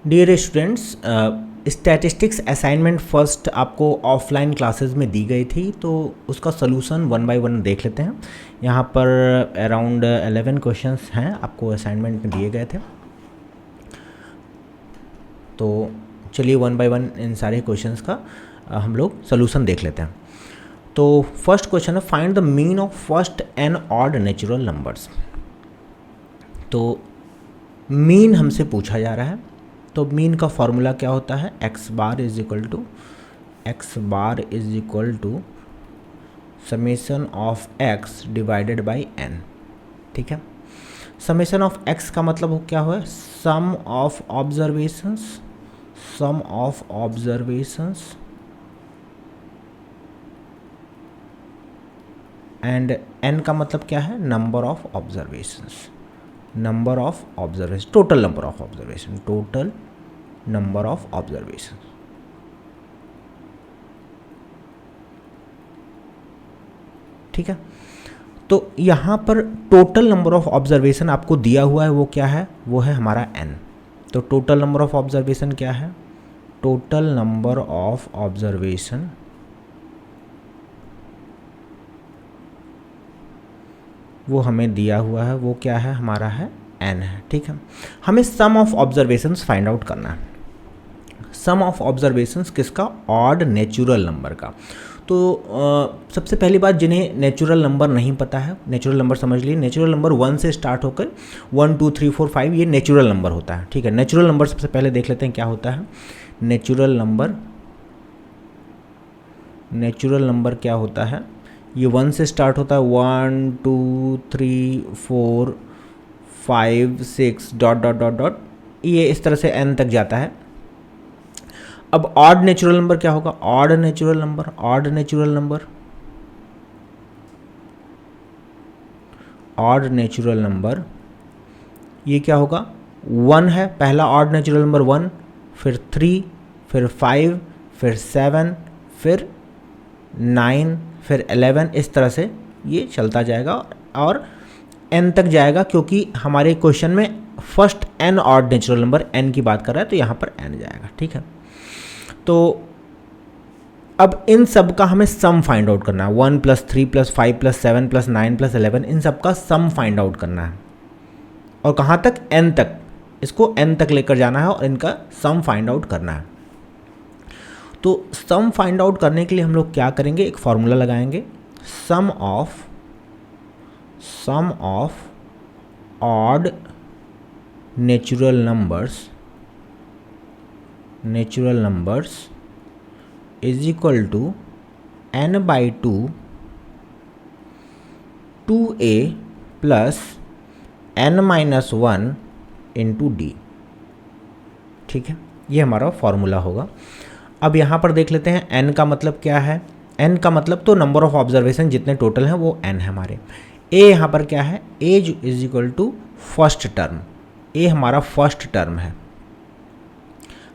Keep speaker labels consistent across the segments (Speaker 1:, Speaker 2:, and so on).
Speaker 1: Dear students, statistics assignment first आपको offline classes में दी गई थी, तो उसका सोल्यूशन वन बाय वन देख लेते हैं। यहाँ पर अराउंड 11 क्वेश्चंस हैं आपको असाइनमेंट में दिए गए थे, तो चलिए वन बाय वन इन सारे क्वेश्चंस का हम लोग सोल्यूशन देख लेते हैं। तो फर्स्ट क्वेश्चन है, find the mean of first n odd natural numbers. तो मीन हमसे पूछा जा रहा है, तो मीन का फॉर्मूला क्या होता है, x bar is equal to summation of x divided by n. ठीक है, समेशन ऑफ एक्स का मतलब क्या हुआ, sum of observations and n का मतलब क्या है, number of observations, total number of observation. ठीक है, तो यहाँ पर टोटल नंबर ऑफ ऑब्जर्वेशन आपको दिया हुआ है, वो क्या है, वो है हमारा n। तो टोटल नंबर ऑफ ऑब्जर्वेशन क्या है, टोटल नंबर ऑफ ऑब्जर्वेशन वो हमें दिया हुआ है, वो क्या है, हमारा है n है। ठीक है, हमें सम ऑफ ऑब्जर्वेशंस फाइंड आउट करना है। सम ऑफ ऑब्जर्वेशंस किसका, ऑड नेचुरल नंबर का। तो सबसे पहली बात, जिन्हें नेचुरल नंबर नहीं पता है, नेचुरल नंबर समझ लिए, नेचुरल नंबर 1 से स्टार्ट होकर 1 2 3 4 5 ये नेचुरल नंबर होता है। ठीक है, नेचुरल नंबर सबसे पहले देख लेते हैं क्या होता है। नेचुरल नंबर क्या होता है, ये 1 से स्टार्ट होता है, 1 2 3 4 5 6 डॉट डॉट डॉट डॉट, ये इस तरह से n तक जाता है। अब ऑड नेचुरल नंबर क्या होगा, ऑड नेचुरल नंबर ये क्या होगा, 1 है पहला ऑड नेचुरल नंबर 1, फिर 3, फिर 5, फिर 7, फिर 9, फिर 11, इस तरह से ये चलता जाएगा और n तक जाएगा, क्योंकि हमारे क्वेश्चन में first n odd natural number n की बात कर रहा है, तो यहाँ पर n जाएगा। ठीक है, तो अब इन सब का हमें सम फाइंड आउट करना है, 1 + 3 + 5 + 7 + 9 + 11, इन सब का सम फाइंड आउट करना है। और कहाँ तक, n तक, इसको n तक लेकर जाना है और इनका सम फाइंड आउट करना है। तो सम फाइंड आउट करने के लिए हम लोग क्या करेंगे, एक फॉर्मूला लगाएंगे, sum of odd natural numbers is equal to n/2 2a plus n-1 into d। ठीक है, ये हमारा फॉर्मूला होगा। अब यहाँ पर देख लेते हैं n का मतलब क्या है, n का मतलब तो नंबर ऑफ ऑब्जर्वेशन जितने टोटल हैं वो n है हमारे। a यहाँ पर क्या है, एज is equal to first term, a हमारा फर्स्ट टर्म है।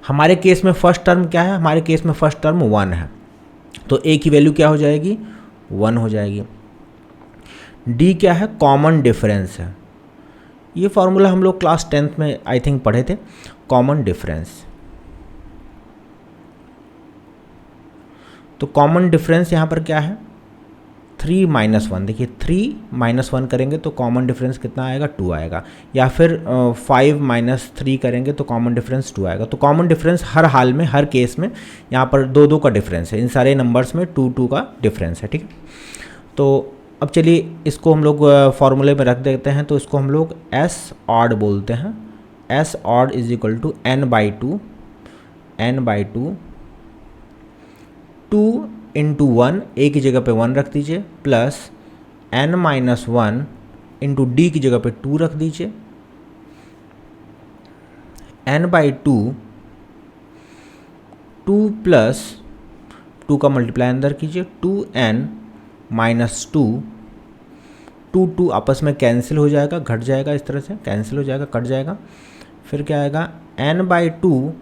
Speaker 1: हमारे केस में फर्स्ट टर्म क्या है, हमारे केस में फर्स्ट टर्म 1 है, तो a की वैल्यू क्या हो जाएगी, 1 हो जाएगी। d क्या है, कॉमन डिफरेंस है। ये फॉर्मूला हम लोग क्लास 10th में आई थिंक पढ़े थे, कॉमन डिफरेंस। तो कॉमन डिफरेंस यहाँ पर क्या है, 3 - 1। देखिए 3 - 1 करेंगे तो कॉमन डिफरेंस कितना आएगा, 2 आएगा, या फिर 5 - 3 करेंगे तो कॉमन डिफरेंस 2 आएगा। तो कॉमन डिफरेंस हर हाल में, हर केस में यहाँ पर 2 का डिफरेंस है, इन सारे नंबर्स में 2 का डिफरेंस है। ठीक है, तो अब चलिए इसको हम लोग फॉर्मूले में रख देते हैं, तो इसको हम लोग S ऑड बोलते हैं। S odd is equal to n/2 2 into 1, a की जगह पे 1 रख दीजिए, प्लस n-1 इंटू d की जगह पे 2 रख दीजिए, n/2 2 प्लस 2 का मल्टीप्लाई अंदर कीजिए, 2n - 2, 2 आपस में कैंसिल हो जाएगा, घट जाएगा, इस तरह से कैंसिल हो जाएगा, कट जाएगा। फिर क्या आएगा, n/2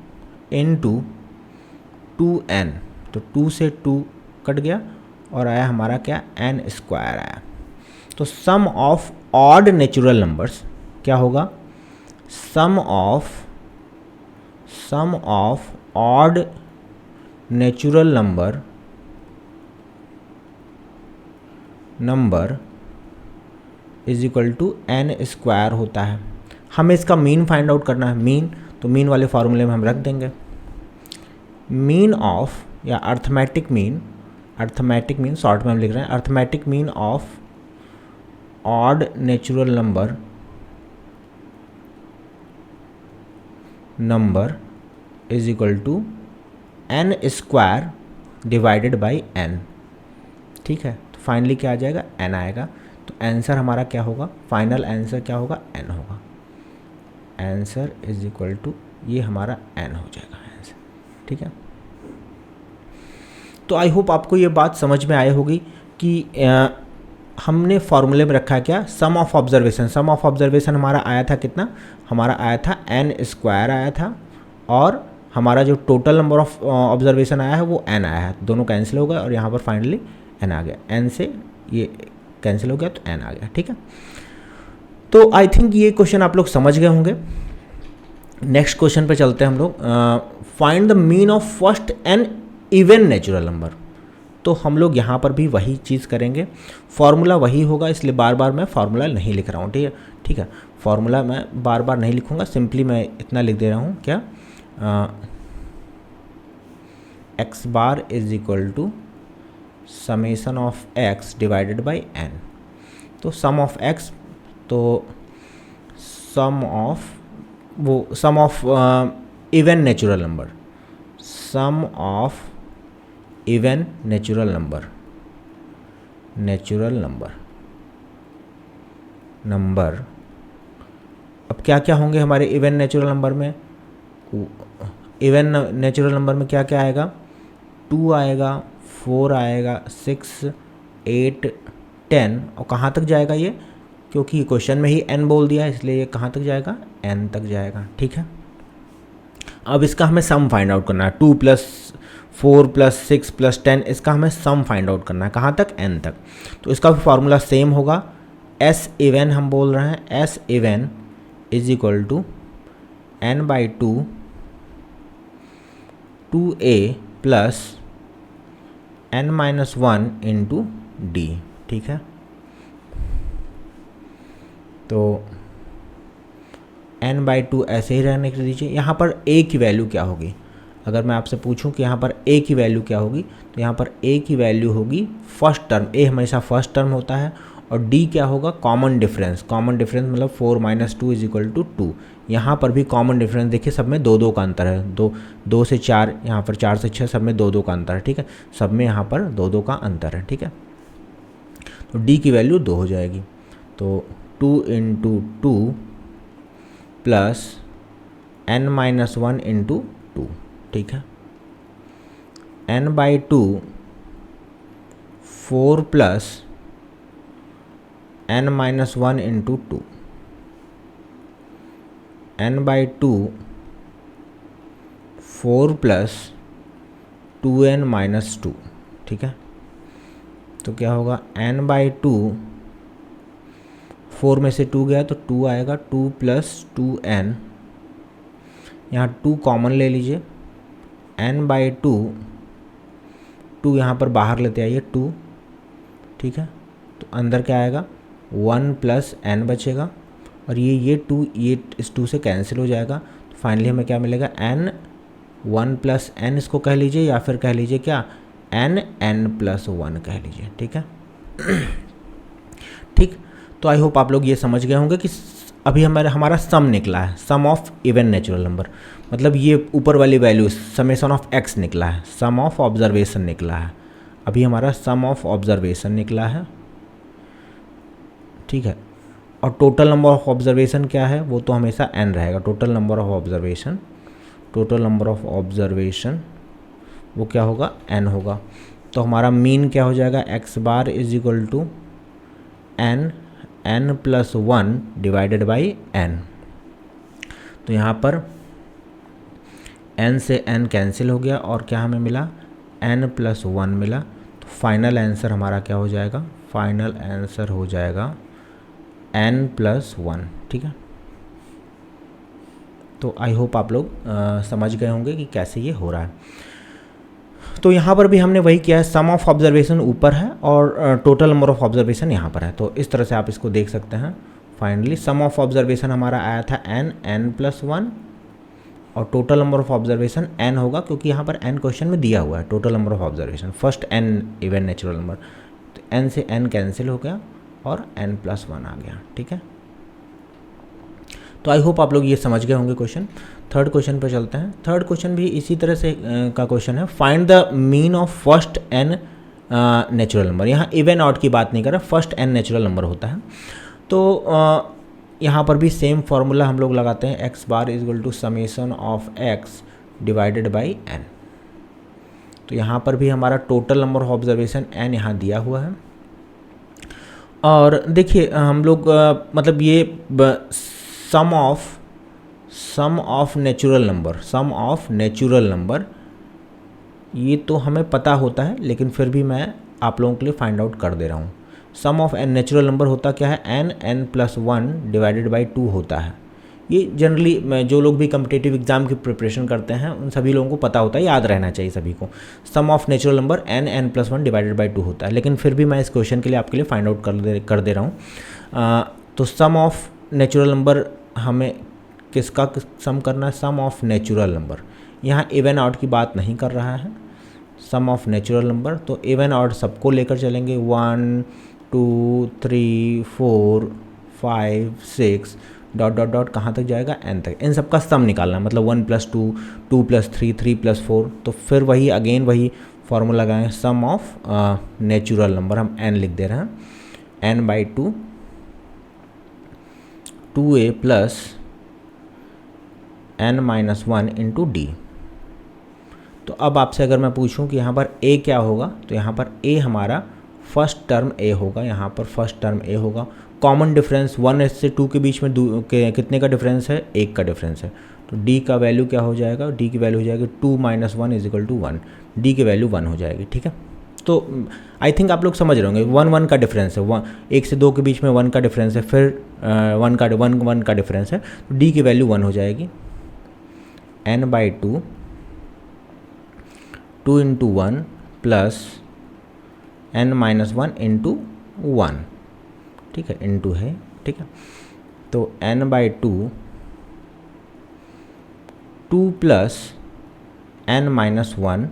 Speaker 1: इंटू 2n, तो 2 से 2 कट गया और आया हमारा क्या, n² आया। तो sum of odd natural numbers क्या होगा, sum of odd natural number is equal to n square होता है। हमें इसका मीन फाइंड आउट करना है। मीन, तो मीन वाले फार्मूले में हम रख देंगे मीन ऑफ, या अर्थमेटिक मीन शॉर्ट में हम लिख रहे हैं, arithmetic mean of odd natural number is equal to n square divided by n। ठीक है, तो फाइनली क्या आ जाएगा, n आएगा। तो आंसर हमारा क्या होगा, फाइनल आंसर क्या होगा, n होगा। आंसर इज इक्वल टू, ये हमारा n हो जाएगा आंसर। ठीक है, तो आई होप आपको ये बात समझ में आई होगी कि हमने फॉर्मूले में रखा है क्या, sum of observation. Sum of observation हमारा आया था कितना, हमारा आया था n स्क्वायर आया था, और हमारा जो टोटल नंबर ऑफ ऑब्जर्वेशन आया है वो n आया है। दोनों कैंसिल हो गए और यहाँ पर फाइनली n आ गया, n से ये कैंसिल हो गया तो n आ गया। ठीक है, तो आई थिंक ये क्वेश्चन आप लोग समझ गए होंगे। नेक्स्ट क्वेश्चन पे चलते हैं हम लोग। Find the mean of first n even natural number. तो हम लोग यहाँ पर भी वही चीज़ करेंगे, फॉर्मूला वही होगा, इसलिए बार बार मैं फार्मूला नहीं लिख रहा हूँ। ठीक है, फार्मूला मैं बार बार नहीं लिखूँगा, सिंपली मैं इतना लिख दे रहा हूँ क्या, x bar is equal to summation of x divided by n. तो सम ऑफ एक्स, तो sum of even natural number, sum of even natural number. अब क्या क्या होंगे हमारे इवन नेचुरल नंबर में, इवन नेचुरल नंबर में क्या क्या आएगा, 2 आएगा, 4 आएगा, 6, 8, 10, और कहाँ तक जाएगा ये, क्योंकि क्वेश्चन में ही n बोल दिया है इसलिए ये कहाँ तक जाएगा, n तक जाएगा। ठीक है, अब इसका हमें सम फाइंड आउट करना है, 2 + 4 + 6 + 10, इसका हमें सम फाइंड आउट करना है, कहाँ तक, n तक। तो इसका भी फार्मूला सेम होगा, s इवन हम बोल रहे हैं, s even is equal to n/2 2a plus n-1 into d। ठीक है, तो n/2 ऐसे ही रहने के दीजिए। यहाँ पर a की वैल्यू क्या होगी, अगर मैं आपसे पूछूं कि यहाँ पर a की वैल्यू क्या होगी, तो यहाँ पर a की वैल्यू होगी फर्स्ट टर्म, a हमेशा फर्स्ट टर्म होता है, और d क्या होगा, कॉमन डिफरेंस। कॉमन डिफरेंस मतलब 4 - 2 = 2। यहाँ पर भी कॉमन डिफरेंस देखिए, सब में 2 का अंतर है, 2 से 4, यहाँ पर 4 से 6, सब में 2 का अंतर है। ठीक है, सब में यहाँ पर 2 का अंतर है। ठीक है, तो d की वैल्यू 2 हो जाएगी, तो 2 × 2 प्लस n-1 इंटू 2। ठीक है, n/2 4 plus n-1 into 2, n/2 4 plus 2n-2। ठीक है, तो क्या होगा, n/2 4 में से 2 गया तो 2 आएगा, 2 + 2n, यहाँ 2 कॉमन ले लीजिए, n/2 2 यहाँ पर बाहर लेते आइए 2। ठीक है, तो अंदर क्या आएगा, 1 + n बचेगा, और ये 2 ये इस 2 से कैंसिल हो जाएगा। तो फाइनली हमें क्या मिलेगा, n 1 + n इसको कह लीजिए, या फिर कह लीजिए क्या, n+1 कह लीजिए। ठीक है, ठीक, तो आई होप आप लोग ये समझ गए होंगे कि अभी हमारा सम निकला है, sum of even natural number, मतलब ये ऊपर वाली वैल्यू समेशन ऑफ x निकला है, सम ऑफ ऑब्जर्वेशन निकला है, अभी हमारा सम ऑफ ऑब्जर्वेशन निकला है। ठीक है, और टोटल नंबर ऑफ ऑब्जर्वेशन क्या है, वो तो हमेशा n रहेगा। टोटल नंबर ऑफ ऑब्जर्वेशन वो क्या होगा, n होगा। तो हमारा मीन क्या हो जाएगा, x bar is equal to n+1 divided by n। तो यहाँ पर n से n कैंसिल हो गया, और क्या हमें मिला, n+1 मिला। तो फाइनल आंसर हमारा क्या हो जाएगा, फाइनल आंसर हो जाएगा n+1। ठीक है, तो आई होप आप लोग समझ गए होंगे कि कैसे ये हो रहा है। तो यहाँ पर भी हमने वही किया है, सम ऑफ ऑब्जर्वेशन ऊपर है और टोटल नंबर ऑफ ऑब्जर्वेशन यहाँ पर है। तो इस तरह से आप इसको देख सकते हैं। फाइनली सम ऑफ ऑब्जर्वेशन हमारा आया था n+1 और total number of observation n होगा, क्योंकि यहाँ पर n क्वेश्चन में दिया हुआ है total number of observation, first n even natural number. तो n से n कैंसिल हो गया और n+1 आ गया। ठीक है, तो आई होप आप लोग ये समझ गए होंगे क्वेश्चन। थर्ड क्वेश्चन पे चलते हैं। थर्ड क्वेश्चन भी इसी तरह से का क्वेश्चन है, find the mean of first n natural number. यहाँ इवन ऑड की बात नहीं कर रहा, फर्स्ट n नेचुरल नंबर होता है। तो यहाँ पर भी सेम फार्मूला हम लोग लगाते हैं, x bar is equal to summation of x divided by n। तो यहाँ पर भी हमारा total number of observation n यहाँ दिया हुआ है। और देखिए हम लोग मतलब ये सम ऑफ नेचुरल नंबर ये तो हमें पता होता है, लेकिन फिर भी मैं आप लोगों के लिए फाइंड आउट कर दे रहा हूँ। सम ऑफ एन नेचुरल नंबर होता क्या है, n+1 डिवाइडेड बाई 2 होता है। ये जनरली जो लोग भी कम्पिटिटिव एग्जाम की प्रिपरेशन करते हैं उन सभी लोगों को पता होता है, याद रहना चाहिए सभी को। Sum of natural number n+1 divided by 2 होता है, लेकिन फिर भी मैं इस क्वेश्चन के लिए आपके लिए फाइंड आउट कर दे रहा हूँ। तो सम ऑफ नेचुरल नंबर हमें किसका सम करना है, सम ऑफ नेचुरल नंबर। यहाँ इवन ऑड की बात नहीं कर रहा है, सम ऑफ नेचुरल नंबर। तो इवन ऑड सबको लेकर चलेंगे, 1 2 3 4 5 6 डॉट डॉट डॉट कहाँ तक जाएगा, n तक। इन सबका सम निकालना है, मतलब 1+2 2+3 3+4। तो फिर वही अगेन वही फॉर्मूला लगाएं, सम ऑफ नेचुरल नंबर हम n लिख दे रहे हैं, n/2 2a plus n-1 into D. तो अब आपसे अगर मैं पूछूं कि यहाँ पर a क्या होगा, तो यहाँ पर a हमारा फर्स्ट टर्म a होगा, यहाँ पर फर्स्ट टर्म a होगा। कॉमन डिफरेंस 1 से 2 के बीच में कितने का डिफरेंस है, 1 का डिफरेंस है। तो d का वैल्यू क्या हो जाएगा, d की वैल्यू हो जाएगी 2 - 1 = 1, d की वैल्यू 1 हो जाएगी। ठीक है, तो आई थिंक आप लोग समझ रहे होंगे, 1 का डिफरेंस है, 1 से 2 के बीच में 1 का डिफरेंस है, फिर 1 का डिफरेंस है, तो d की वैल्यू 1 हो जाएगी। n/2 2 × 1 प्लस n-1 इंटू 1, ठीक है, इंटू है, ठीक है। तो n/2 2 plus n-1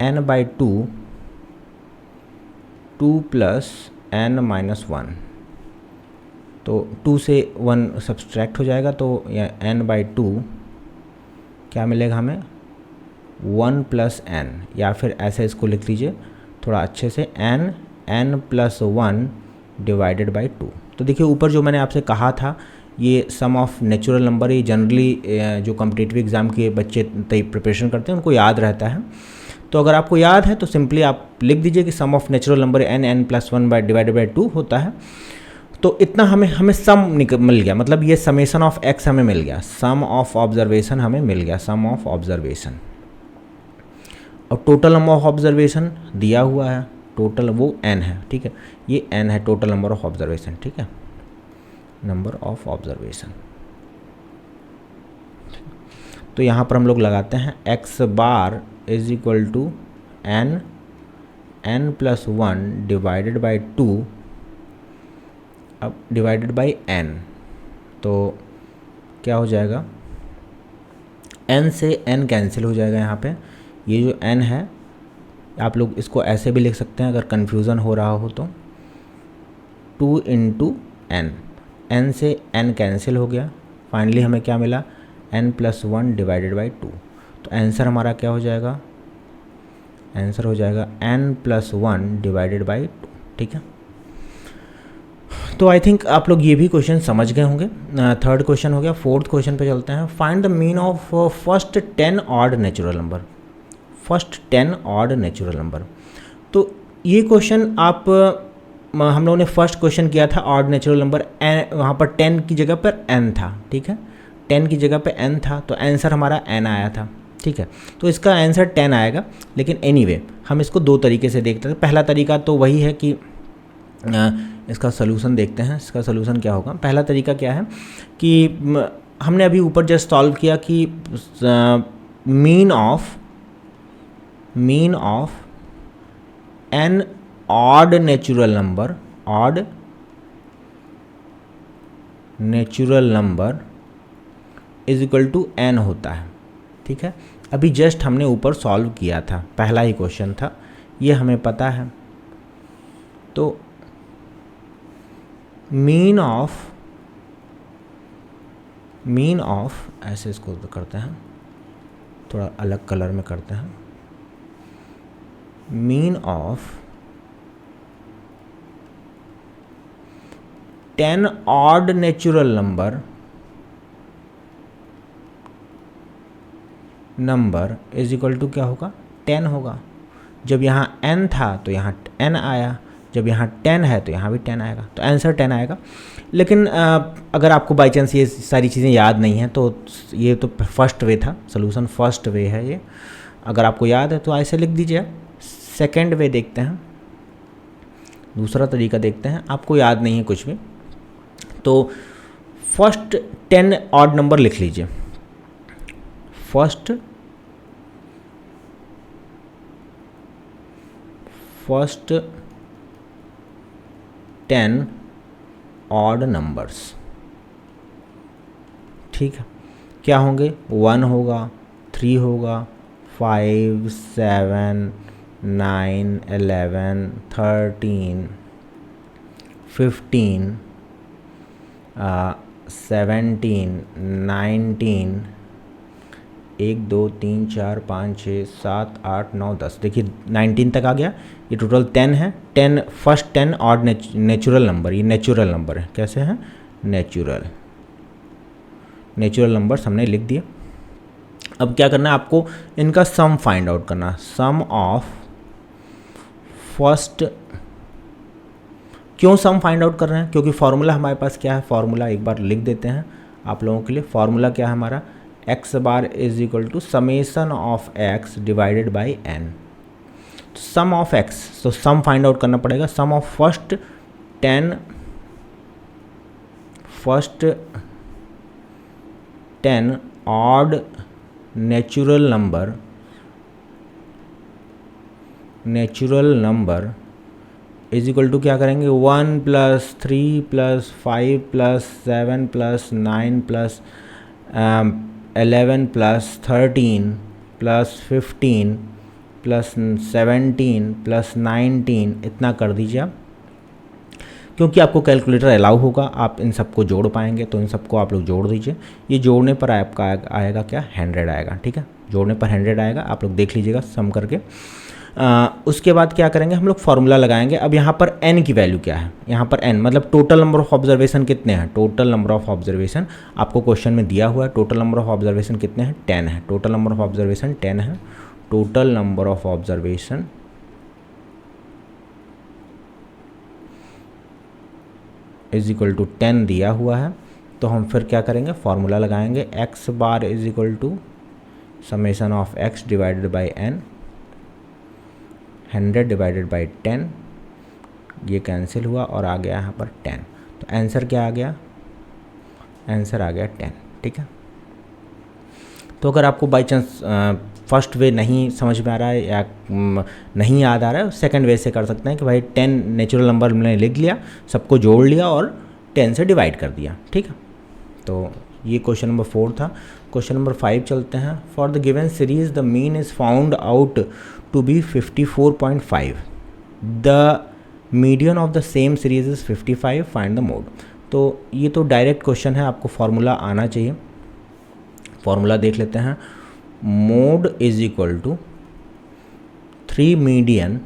Speaker 1: n/2 2 plus n-1। तो 2 से 1 सब्सट्रैक्ट हो जाएगा, तो n/2 क्या मिलेगा हमें, 1 + n, या फिर ऐसे इसको लिख लीजिए थोड़ा अच्छे से, n+1 डिवाइडेड बाई 2। तो देखिए ऊपर जो मैंने आपसे कहा था, ये सम ऑफ नेचुरल नंबर ही जनरली जो कॉम्पिटिटिव एग्ज़ाम के बच्चे प्रिपरेशन करते हैं उनको याद रहता है। तो अगर आपको याद है तो सिंपली आप लिख दीजिए कि sum of natural number n+1 divided by 2 होता है। तो इतना हमें सम मिल गया, मतलब ये समेशन ऑफ x हमें मिल गया, सम ऑफ ऑब्जर्वेशन हमें मिल गया, सम ऑफ ऑब्जर्वेशन। और टोटल नंबर ऑफ ऑब्जर्वेशन दिया हुआ है, टोटल वो n है, ठीक है, ये n है टोटल नंबर ऑफ ऑब्जर्वेशन, ठीक है, नंबर ऑफ ऑब्जर्वेशन। तो यहाँ पर हम लोग लगाते हैं x bar is equal to n+1 divided by 2, अब डिवाइडेड बाई n। तो क्या हो जाएगा, n से n कैंसिल हो जाएगा। यहाँ पे ये जो n है, आप लोग इसको ऐसे भी लिख सकते हैं अगर कन्फ्यूज़न हो रहा हो तो, 2 × n, n से n कैंसिल हो गया, फाइनली हमें क्या मिला, n+1 डिवाइडेड बाई 2। तो आंसर हमारा क्या हो जाएगा, आंसर हो जाएगा n+1 डिवाइडेड बाई 2, ठीक है। तो आई थिंक आप लोग ये भी क्वेश्चन समझ गए होंगे। थर्ड क्वेश्चन हो गया। फोर्थ क्वेश्चन पे चलते हैं। Find the mean of first 10 odd natural number, first 10 odd natural number. तो ये क्वेश्चन आप हम लोगों ने फर्स्ट क्वेश्चन किया था ऑड नेचुरल नंबर, वहाँ पर 10 की जगह पर n था, ठीक है, 10 की जगह पर n था, तो आंसर हमारा n आया था, ठीक है। तो इसका आंसर 10 आएगा, लेकिन एनीवे हम इसको दो तरीके से देखते हैं। पहला तरीका तो वही है कि इसका सोल्यूशन देखते हैं। इसका सोल्यूशन क्या होगा। पहला तरीका क्या है कि हमने अभी ऊपर जस्ट सॉल्व किया कि mean of n odd natural number is equal to n होता है। ठीक है, अभी जस्ट हमने ऊपर सॉल्व किया था, पहला ही क्वेश्चन था, ये हमें पता है। तो मीन ऑफ ऐसे इसको करते हैं, थोड़ा अलग कलर में करते हैं। Mean of 10 odd natural number is equal to क्या होगा, 10 होगा। जब यहाँ n था तो यहाँ n आया, जब यहाँ 10 है तो यहाँ भी 10 आएगा, तो आंसर 10 आएगा। लेकिन अगर आपको बाई चांस ये सारी चीज़ें याद नहीं हैं तो ये तो फर्स्ट वे था, सोल्यूशन फर्स्ट वे है ये। अगर आपको याद है तो ऐसे लिख दीजिए। सेकंड वे देखते हैं, दूसरा तरीका देखते हैं। आपको याद नहीं है कुछ भी तो फर्स्ट 10 ऑड नंबर लिख लीजिए। फर्स्ट 10 ऑड नंबर्स, ठीक है, क्या होंगे, 1 होगा, 3 होगा, 5, 7, 9, 11, 13, 15, 17, 19, 1 2 3 4 5 6 7 8 9 10, देखिए 19 तक आ गया। ये टोटल 10 है। 10 फर्स्ट 10 ऑड नेचुरल नंबर, ये नेचुरल नंबर है। कैसे हैं, नेचुरल नंबर्स हमने लिख दिए। अब क्या करना है आपको, इनका सम फाइंड आउट करना। सम ऑफ फर्स्ट, क्यों सम फाइंड आउट कर रहे हैं, क्योंकि फार्मूला हमारे पास क्या है, फार्मूला एक बार लिख देते हैं आप लोगों के लिए। फार्मूला क्या है हमारा, x bar is equal to summation of x divided by n. Sum of x, तो सम फाइंड आउट करना पड़ेगा। Sum of first 10 odd natural number is equal to क्या करेंगे, 1 + 3 + 5 + 7 + 9 + 11 + 13 + 15 + 17 + 19, इतना कर दीजिए आप। क्योंकि आपको कैलकुलेटर अलाउ होगा, आप इन सबको जोड़ पाएंगे, तो इन सबको आप लोग जोड़ दीजिए। ये जोड़ने पर आपका आएगा क्या, 100 आएगा। ठीक है, जोड़ने पर 100 आएगा, आप लोग देख लीजिएगा सम करके। उसके बाद क्या करेंगे, हम लोग फार्मूला लगाएंगे। अब यहाँ पर n की वैल्यू क्या है, यहाँ पर n मतलब टोटल नंबर ऑफ ऑब्जर्वेशन कितने हैं। टोटल नंबर ऑफ ऑब्जर्वेशन आपको क्वेश्चन में दिया हुआ है। टोटल नंबर ऑफ ऑब्जर्वेशन कितने हैं, 10 है। टोटल नंबर ऑफ ऑब्जर्वेशन 10 है। Total number of observation is equal to 10 दिया हुआ है। तो हम फिर क्या करेंगे, फार्मूला लगाएंगे। X bar is equal to summation of x divided by n, 100 divided by 10, ये कैंसिल हुआ और आ गया यहाँ पर 10। तो आंसर क्या आ गया, आंसर आ गया 10। ठीक है, तो अगर आपको बाई चांस फर्स्ट वे नहीं समझ में आ रहा है या नहीं याद आ रहा है, सेकंड वे से कर सकते हैं कि भाई 10 नेचुरल नंबर हमने लिख लिया, सबको जोड़ लिया और 10 से डिवाइड कर दिया। ठीक है, तो ये क्वेश्चन नंबर 4 था। क्वेश्चन नंबर 5 चलते हैं। For the given series the mean is found out to be 54.5, the median of the same series is 55, find the mode. तो ये तो डायरेक्ट क्वेश्चन है, आपको फार्मूला आना चाहिए। फार्मूला देख लेते हैं। Mode is equal to 3 median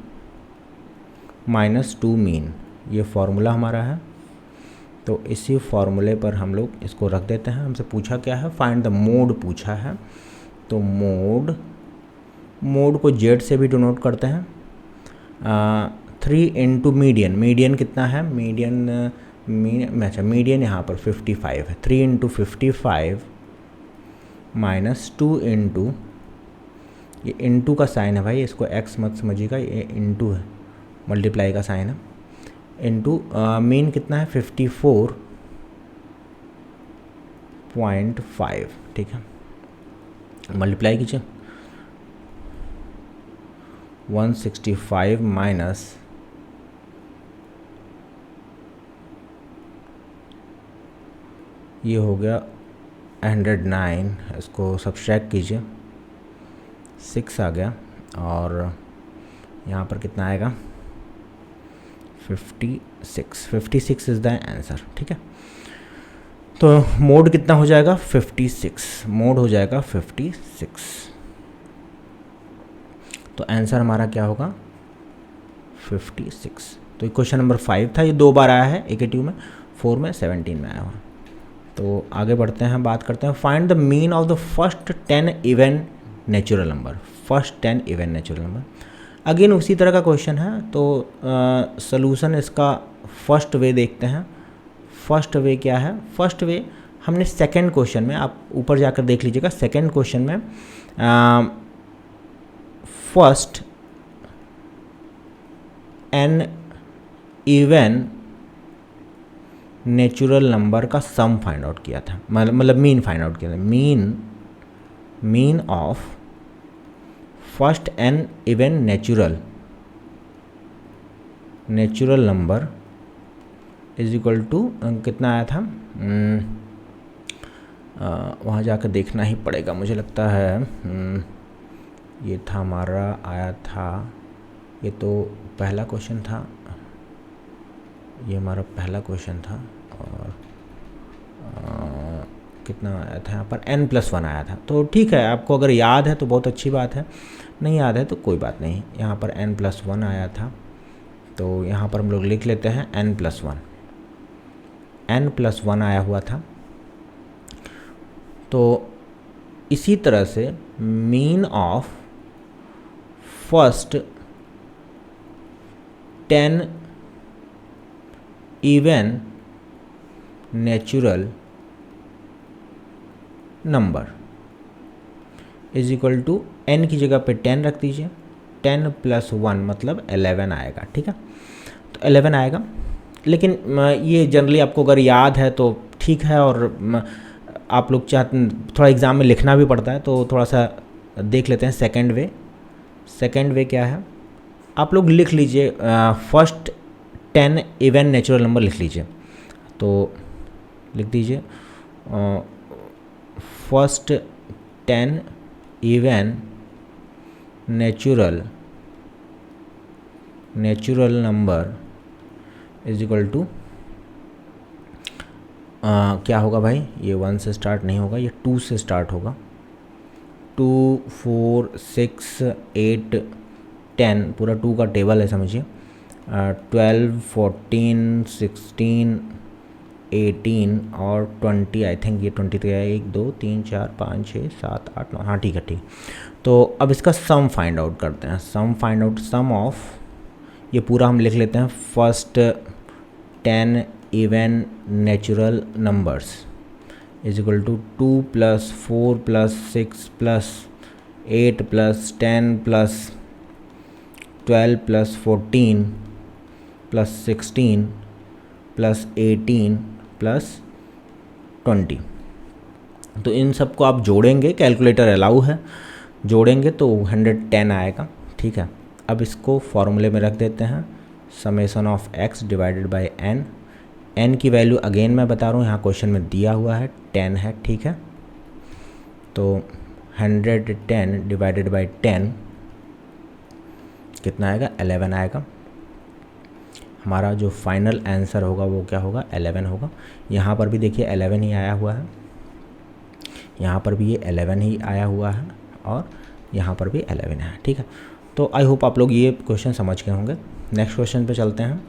Speaker 1: -2 mean, ये फार्मूला हमारा है। तो इसी फार्मूले पर हम लोग इसको रख देते हैं। हमसे पूछा क्या है, फाइंड द मोड पूछा है। तो मोड को जेड से भी डिनोट करते हैं। 3 × मीडियन, मीडियन कितना है, अच्छा मीडियन यहाँ पर 55 है। 3 × 55 -2 × ये इंटू का साइन है भाई, इसको एक्स मत समझिएगा, ये इंटू है, मल्टीप्लाई का साइन है। इंटू मीन कितना है 54.5, ठीक है, मल्टीप्लाई कीजिए 165 माइनस ये हो गया 109, इसको सब्सट्रैक्ट कीजिए 6 आ गया, और यहाँ पर कितना आएगा 56 इज़ द आंसर, ठीक है। तो मोड कितना हो जाएगा 56, मोड हो जाएगा 56। तो आंसर हमारा क्या होगा 56। तो क्वेश्चन नंबर 5 था, ये 2 बार आया है, 81 में, 4 में, 17 में आया हुआ। तो आगे बढ़ते हैं, बात करते हैं find the mean of the first 10 even natural number. First 10 even natural number, again उसी तरह का क्वेश्चन है। तो सॉल्यूशन इसका फर्स्ट वे देखते हैं। फर्स्ट वे क्या है? फर्स्ट वे हमने सेकंड क्वेश्चन में, आप ऊपर जाकर देख लीजिएगा, सेकंड क्वेश्चन में first n even natural number का सम फाइंड आउट किया था, मतलब मीन फाइंड आउट किया था। Mean of first n even natural number is equal to कितना आया था, वहाँ जाकर देखना ही पड़ेगा, मुझे लगता है ये था हमारा, आया था, ये तो पहला क्वेश्चन था, ये हमारा पहला क्वेश्चन था, और कितना आया था यहाँ पर n+1 आया था। तो ठीक है, आपको अगर याद है तो बहुत अच्छी बात है, नहीं याद है तो कोई बात नहीं। यहाँ पर n+1 आया था, तो यहाँ पर हम लोग लिख लेते हैं n+1 आया हुआ था। तो इसी तरह से mean of first 10 even natural number is equal to n की जगह पे 10 रख दीजिए, 10+1 मतलब 11 आएगा, ठीक है। तो 11 आएगा, लेकिन ये जनरली आपको अगर याद है तो ठीक है, और आप लोग चाहते थोड़ा एग्ज़ाम में लिखना भी पड़ता है, तो थोड़ा सा देख लेते हैं सेकंड वे। सेकंड वे क्या है, आप लोग लिख लीजिए फर्स्ट 10 इवन नेचुरल नंबर लिख लीजिए। तो लिख दीजिए first 10 even natural number is equal to क्या होगा भाई, ये 1 से स्टार्ट नहीं होगा, ये 2 से स्टार्ट होगा। 2, 4, 6, 8, 10, पूरा 2 का टेबल है समझिए। 12, 14, 16, 18 और 20, आई थिंक ये 20 तो है, 1, 2, 3, 4, 5, 6, 7, 8, 9, हाँ ठीक है, ठीक। तो अब इसका सम फाइंड आउट करते हैं। सम ऑफ, ये पूरा हम लिख लेते हैं, first 10 even natural numbers is equal to 2 + 4 + 6 + 8 + 10 + 12 + 14 + 16 + 18 + 20। तो इन सबको आप जोड़ेंगे, कैलकुलेटर अलाउ है, जोड़ेंगे तो 110 आएगा, ठीक है। अब इसको फॉर्मूले में रख देते हैं, summation of x divided by n। n की वैल्यू अगेन मैं बता रहा हूँ, यहाँ क्वेश्चन में दिया हुआ है 10 है, ठीक है। तो 110 डिवाइडेड बाय 10 कितना आएगा, 11 आएगा। हमारा जो फाइनल आंसर होगा वो क्या होगा, 11 होगा। यहाँ पर भी देखिए 11 ही आया हुआ है, यहाँ पर भी ये 11 ही आया हुआ है, और यहाँ पर भी 11 है, ठीक है। तो आई होप आप लोग ये क्वेश्चन समझ गए होंगे। नेक्स्ट क्वेश्चन पे चलते हैं।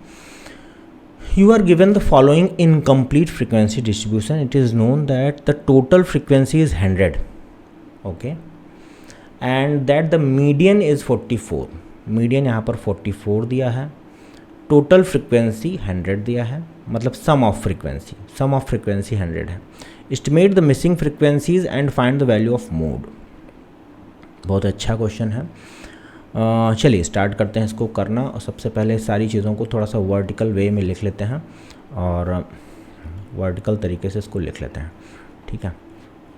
Speaker 1: You are given the following incomplete frequency distribution. It is known that the total frequency is 100, okay, and that the median is 44. Median यहाँ पर 44 दिया है, टोटल फ्रिक्वेंसी 100 दिया है, मतलब सम ऑफ फ्रिक्वेंसी 100 है। Estimate the missing frequencies and find the value of mode. बहुत अच्छा क्वेश्चन है। चलिए स्टार्ट करते हैं इसको करना। और सबसे पहले सारी चीज़ों को थोड़ा सा वर्टिकल वे में लिख लेते हैं और वर्टिकल तरीके से इसको लिख लेते हैं, ठीक है।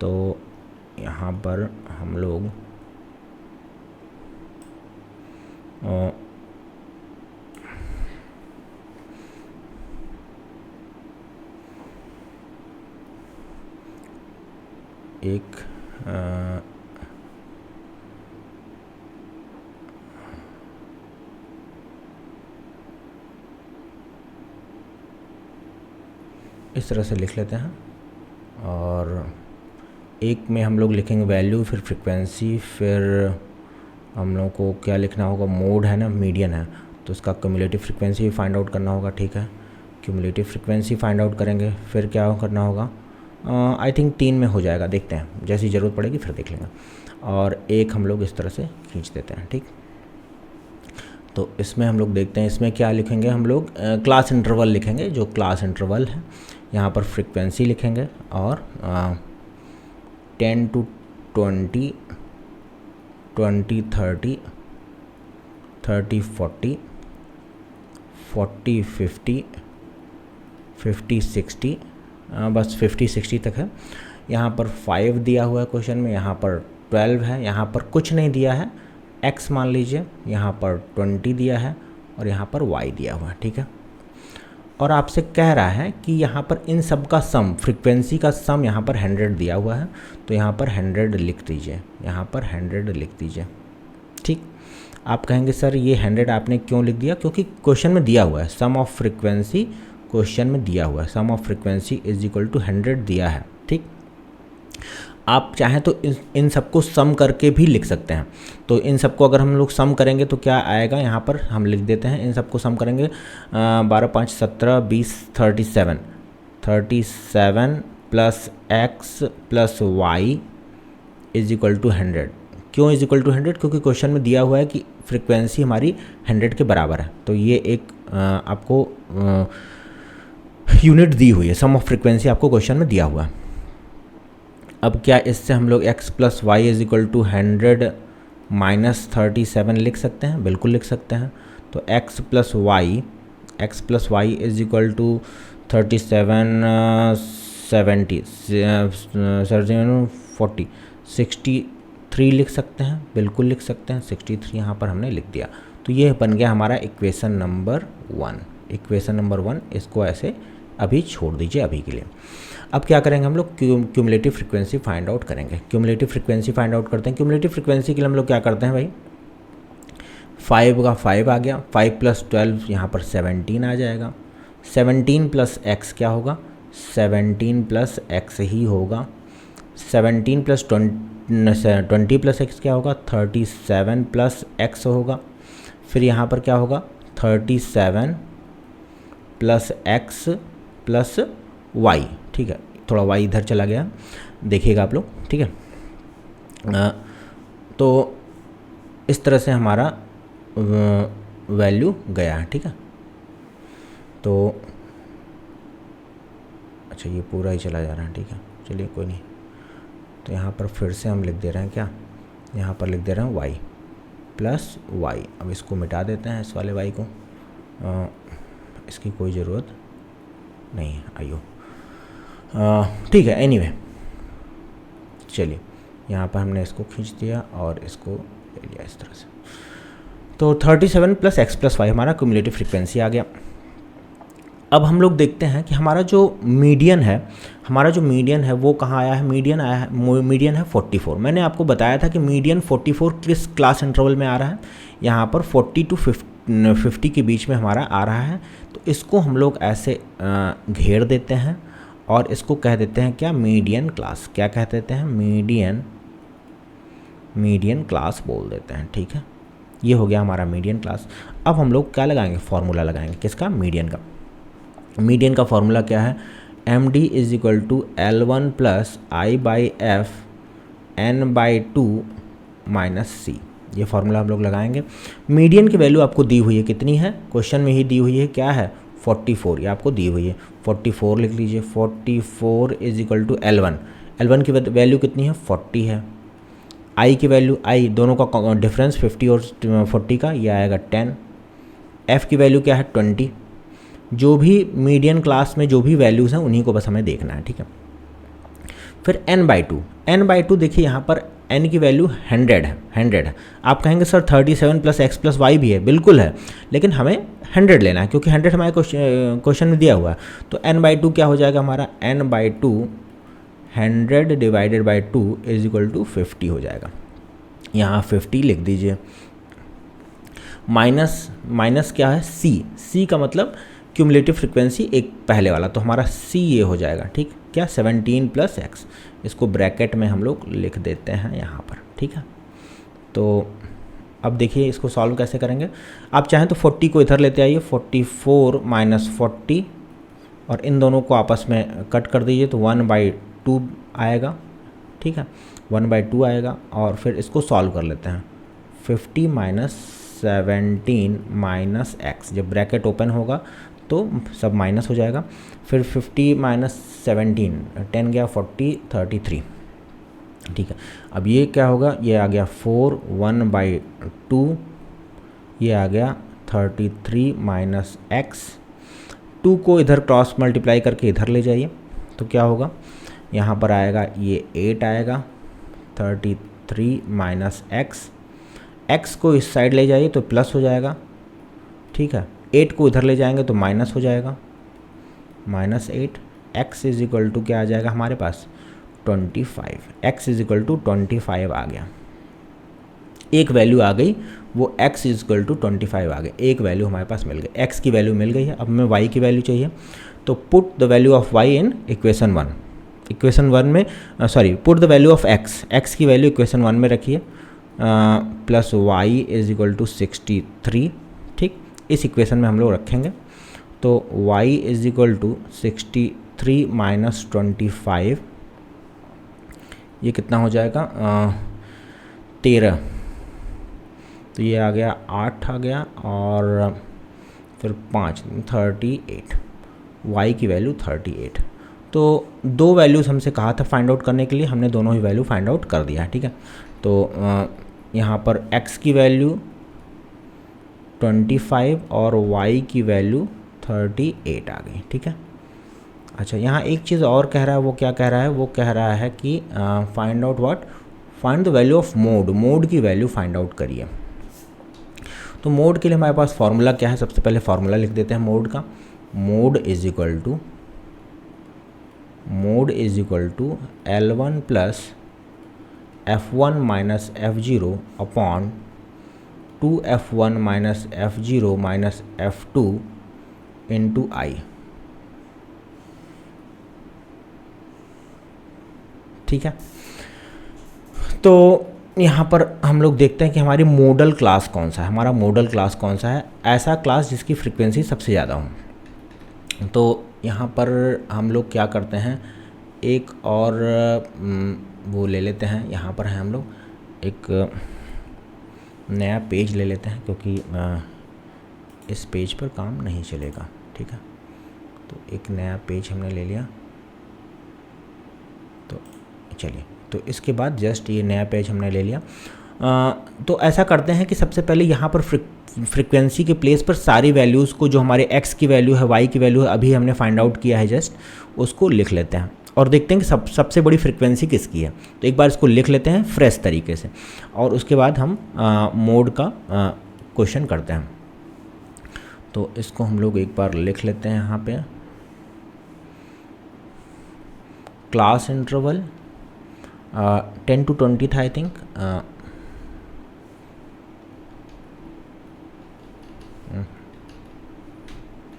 Speaker 1: तो यहाँ पर हम लोग एक इस तरह से लिख लेते हैं और एक में हम लोग लिखेंगे वैल्यू, फिर फ्रीक्वेंसी, फिर हम लोग को क्या लिखना होगा, मोड है ना, मीडियन है, तो उसका क्यूमुलेटिव फ्रीक्वेंसी भी फाइंड आउट करना होगा, ठीक है। क्यूमुलेटिव फ्रीक्वेंसी फाइंड आउट करेंगे, फिर क्या करना होगा, आई थिंक 3 में हो जाएगा, देखते हैं, जैसी ज़रूरत पड़ेगी फिर देख लेंगे। और एक हम लोग इस तरह से खींच देते हैं, ठीक। तो इसमें हम लोग देखते हैं इसमें क्या लिखेंगे, हम लोग क्लास इंटरवल लिखेंगे, जो क्लास इंटरवल है। यहाँ पर फ्रीक्वेंसी लिखेंगे और 10 to 20, 20 30, 30 40, 40 50, 50 60, बस 50 60 तक है। यहाँ पर 5 दिया हुआ है क्वेश्चन में, यहाँ पर 12 है, यहाँ पर कुछ नहीं दिया है, x मान लीजिए, यहाँ पर 20 दिया है और यहाँ पर y दिया हुआ है, ठीक है। और आपसे कह रहा है कि यहाँ पर इन सब का सम, फ्रीक्वेंसी का सम यहाँ पर 100 दिया हुआ है, तो यहाँ पर 100 लिख दीजिए, यहाँ पर 100 लिख दीजिए, ठीक। आप कहेंगे सर ये 100 आपने क्यों लिख दिया, क्योंकि क्वेश्चन में दिया हुआ है सम ऑफ फ्रीक्वेंसी, क्वेश्चन में दिया हुआ है sum of frequency is equal to 100 दिया है, ठीक। आप चाहें तो इन सबको सम करके भी लिख सकते हैं। तो इन सबको अगर हम लोग सम करेंगे तो क्या आएगा, यहाँ पर हम लिख देते हैं, इन सबको सम करेंगे 12 5 17 20 37, 37 plus x plus y is equal to 100। क्यों इज इक्वल टू 100, क्योंकि क्वेश्चन में दिया हुआ है कि फ्रीक्वेंसी हमारी 100 के बराबर है, तो ये एक आपको यूनिट दी हुई है, सम ऑफ फ्रीक्वेंसी आपको क्वेश्चन में दिया हुआ है। अब क्या इससे हम लोग x plus y is equal to 100 minus 37 लिख सकते हैं, बिल्कुल लिख सकते हैं। तो x plus y is equal to 37 70 40 63 लिख सकते हैं, बिल्कुल लिख सकते हैं, 63 यहाँ पर हमने लिख दिया। तो ये बन गया हमारा इक्वेशन नंबर 1, इक्वेशन नंबर 1। इसको ऐसे अभी छोड़ दीजिए अभी के लिए। अब क्या करेंगे हम लोग, क्यूमुलेटिव फ्रीक्वेंसी फाइंड आउट करेंगे। क्यूमुलेटिव फ्रीक्वेंसी फाइंड आउट करते हैं। क्यूमुलेटिव फ्रीक्वेंसी के लिए हम लोग क्या करते हैं भाई, 5 का 5 आ गया, 5 प्लस 12 यहाँ पर 17 आ जाएगा, 17 प्लस एक्स क्या होगा, 17 प्लस एक्स ही होगा, 17 प्लस 20 प्लस एक्स क्या होगा, 37 प्लस एक्स होगा। फिर यहाँ पर क्या होगा, 37 प्लस एक्स प्लस वाई, ठीक है। थोड़ा वाई इधर चला गया, देखिएगा आप लोग, ठीक है। तो इस तरह से हमारा वैल्यू गया है, ठीक है। तो अच्छा ये पूरा ही चला जा रहा है, ठीक है, चलिए कोई नहीं। तो यहाँ पर फिर से हम लिख दे रहे हैं क्या, यहाँ पर लिख दे रहे हैं वाई प्लस वाई। अब इसको मिटा देते हैं, इस वाले वाई को, इसकी कोई ज़रूरत नहीं है, आइयो, ठीक है। एनीवे चलिए यहाँ पर हमने इसको खींच दिया और इसको ले लिया इस तरह से। तो 37 प्लस एक्स प्लस वाई हमारा क्यूमुलेटिव फ्रीक्वेंसी आ गया। अब हम लोग देखते हैं कि हमारा जो मीडियन है वो कहाँ आया है। मीडियन है 44। मैंने आपको बताया था कि मीडियन 44 किस क्लास इंटरवल में आ रहा है, यहाँ पर 40 to 50 के बीच में हमारा आ रहा है। तो इसको हम लोग ऐसे घेर देते हैं और इसको कह देते हैं क्या, मीडियन क्लास। क्या कह देते हैं, मीडियन क्लास बोल देते हैं, ठीक है। ये हो गया हमारा मीडियन क्लास। अब हम लोग क्या लगाएंगे, फॉर्मूला लगाएंगे किसका, मीडियन का। मीडियन का फॉर्मूला क्या है, MD is equal to L1 plus I by F N by 2 minus C। ये फार्मूला हम लोग लगाएंगे। मीडियन की वैल्यू आपको दी हुई है, कितनी है, क्वेश्चन में ही दी हुई है, क्या है 44, ये आपको दी हुई है, 44 लिख लीजिए। 44 इज इक्वल टू L1 की वैल्यू कितनी है, 40 है। आई की वैल्यू, आई दोनों का डिफरेंस 50 और 40 का, ये आएगा 10। एफ की वैल्यू क्या है 20। जो भी मीडियन क्लास में जो भी वैल्यूज़ हैं उन्हीं को बस हमें देखना है, ठीक है। फिर n/2, n/2 देखिए यहाँ पर n की वैल्यू 100 है। आप कहेंगे सर 37 + x + y भी है, बिल्कुल है, लेकिन हमें 100 लेना है क्योंकि 100 हमारे क्वेश्चन में दिया हुआ है। तो n/2 क्या हो जाएगा हमारा, n/2 100 / 2 = 50 हो जाएगा। यहाँ 50 लिख दीजिए। माइनस क्या है, c का मतलब क्यूमुलेटिव फ्रिक्वेंसी एक पहले वाला, तो हमारा c ये हो जाएगा, ठीक। क्या 17 + x, इसको ब्रैकेट में हम लोग लिख देते हैं यहाँ पर, ठीक है। तो अब देखिए इसको सॉल्व कैसे करेंगे। आप चाहें तो 40 को इधर लेते आइए, 44 - 40 और इन दोनों को आपस में कट कर दीजिए तो 1/2 आएगा, ठीक है, 1/2 आएगा। और फिर इसको सॉल्व कर लेते हैं। 50 - 17 - x, जब ब्रैकेट ओपन होगा तो सब माइनस हो जाएगा। फिर 50 - 17, 10 गया 40, 33, ठीक है। अब ये क्या होगा, ये आ गया 4, 1/2, ये आ गया 33 - x। 2 को इधर क्रॉस मल्टीप्लाई करके इधर ले जाइए तो क्या होगा, यहाँ पर आएगा ये 8 आएगा, 33 - x। x को इस साइड ले जाइए तो प्लस हो जाएगा, ठीक है। 8 को इधर ले जाएंगे तो माइनस हो जाएगा, -8। x = क्या आ जाएगा हमारे पास 25, x = 25 आ गया। एक वैल्यू आ गई, वो x = 25 आ गया, एक वैल्यू हमारे पास मिल गई, x की वैल्यू मिल गई है। अब हमें y की वैल्यू चाहिए, तो put the value of y in equation 1। Equation 1 में put the value of x की वैल्यू इक्वेशन 1 में रखिए, प्लस y = 63, ठीक। इस इक्वेशन में हम लोग रखेंगे तो y = 63 - 25, ये कितना हो जाएगा 13, तो ये आ गया 8 आ गया, और फिर 5 38, y की वैल्यू 38। तो दो वैल्यूज़ हमसे कहा था फाइंड आउट करने के लिए, हमने दोनों ही वैल्यू फाइंड आउट कर दिया है, ठीक है। तो यहाँ पर x की वैल्यू 25 और y की वैल्यू 38 आ गई, ठीक है। अच्छा, यहाँ एक चीज़ और कह रहा है, वो क्या कह रहा है, वो कह रहा है कि find out what, find the value of mode, mode की वैल्यू फाइंड आउट करिए। तो मोड के लिए हमारे पास फार्मूला क्या है, सबसे पहले फार्मूला लिख देते हैं मोड का। Mode is equal to L1 + F1 - F0 upon 2F1 - F0 - F2 into I, ठीक है। तो यहाँ पर हम लोग देखते हैं कि हमारी मॉडल क्लास कौन सा है, हमारा मॉडल क्लास कौन सा है, ऐसा क्लास जिसकी फ्रीक्वेंसी सबसे ज़्यादा हो। तो यहाँ पर हम लोग क्या करते हैं, एक और वो ले लेते हैं, यहाँ पर है हम लोग एक नया पेज ले लेते हैं क्योंकि इस पेज पर काम नहीं चलेगा, ठीक है। तो एक नया पेज हमने ले लिया, तो चलिए, तो इसके बाद जस्ट ये नया पेज हमने ले लिया। तो ऐसा करते हैं कि सबसे पहले यहाँ पर फ्रीक्वेंसी के प्लेस पर सारी वैल्यूज़ को, जो हमारे x की वैल्यू है, y की वैल्यू है, अभी हमने फाइंड आउट किया है जस्ट, उसको लिख लेते हैं और देखते हैं कि सबसे बड़ी फ्रीक्वेंसी किसकी है। तो एक बार इसको लिख लेते हैं फ्रेश तरीके से, और उसके बाद हम मोड का क्वेश्चन करते हैं। तो इसको हम लोग एक बार लिख लेते हैं यहाँ पे, क्लास इंटरवल 10 to 20 था आई थिंक,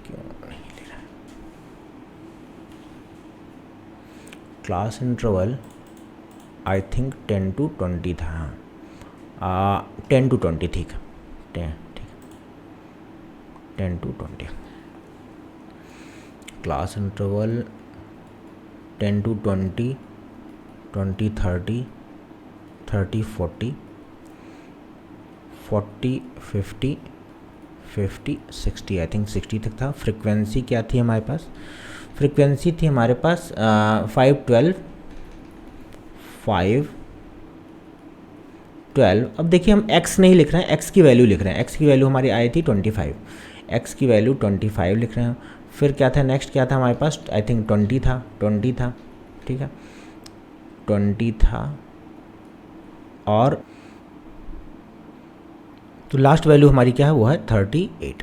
Speaker 1: क्यों नहीं ले रहा, class interval I think 10 to 20 था, हाँ 10 to 20, ठीक है, 10 to 20, class interval 10 to 20, 20 30, 30 40, 40 50, 50 60, I think 60 तक था। फ्रीक्वेंसी क्या थी हमारे पास, फ्रीक्वेंसी थी हमारे पास 512, 5 12। अब देखिए हम x नहीं लिख रहे हैं, x की वैल्यू लिख रहे हैं। x की वैल्यू हमारी आई थी 25, x की वैल्यू 25 लिख रहे हैं। फिर क्या था, नेक्स्ट क्या था हमारे पास, आई थिंक 20 था, 20 था, ठीक है, 20 था। और तो लास्ट वैल्यू हमारी क्या है, वो है 38।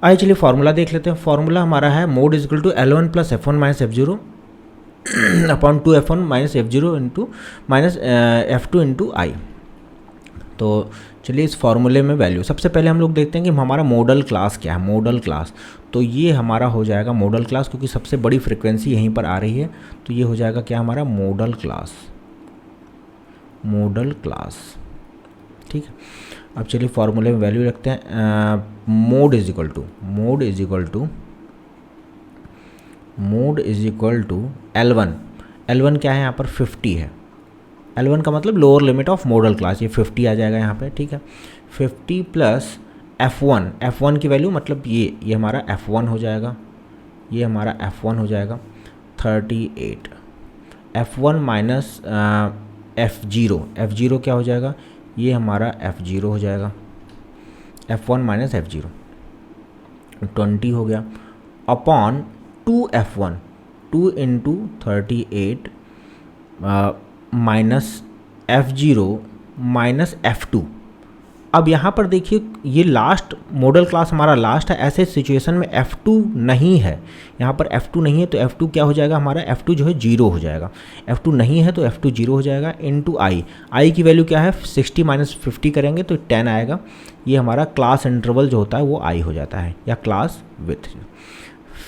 Speaker 1: आइए चलिए फार्मूला देख लेते हैं। फार्मूला हमारा है mode is equal to L1 plus F1 minus F0 upon 2F1 minus F0 into minus F2 into i. तो चलिए इस फार्मूले में वैल्यू, सबसे पहले हम लोग देखते हैं कि हमारा मॉडल क्लास क्या है। मॉडल क्लास, तो ये हमारा हो जाएगा मॉडल क्लास, क्योंकि सबसे बड़ी फ्रिक्वेंसी यहीं पर आ रही है, तो ये हो जाएगा क्या, हमारा मॉडल क्लास, मॉडल क्लास, ठीक है। अब चलिए फार्मूले में वैल्यू रखते हैं। Mode is equal to L1, L1 क्या है यहाँ पर 50 है। L1 का मतलब lower limit of model class, ये 50 आ जाएगा यहाँ पे, ठीक है। 50 प्लस F1 की वैल्यू मतलब ये हमारा F1 हो जाएगा, ये हमारा F1 हो जाएगा 38। F1 माइनस F0 क्या हो जाएगा, ये हमारा F0 हो जाएगा, F1 माइनस F0 20 हो गया, upon 2F1, 2 into 38 minus F0 minus F2। अब यहाँ पर देखिए ये लास्ट मॉडल क्लास हमारा लास्ट है, ऐसे सिचुएशन में F2 नहीं है, यहाँ पर F2 नहीं है, तो F2 क्या हो जाएगा, हमारा F2 जो है 0 हो जाएगा। F2 नहीं है तो F2 0 हो जाएगा, इनटू आई की वैल्यू क्या है 60 माइनस 50 करेंगे तो 10 आएगा। ये हमारा क्लास इंटरवल जो होता है वो आई हो जाता है, या class with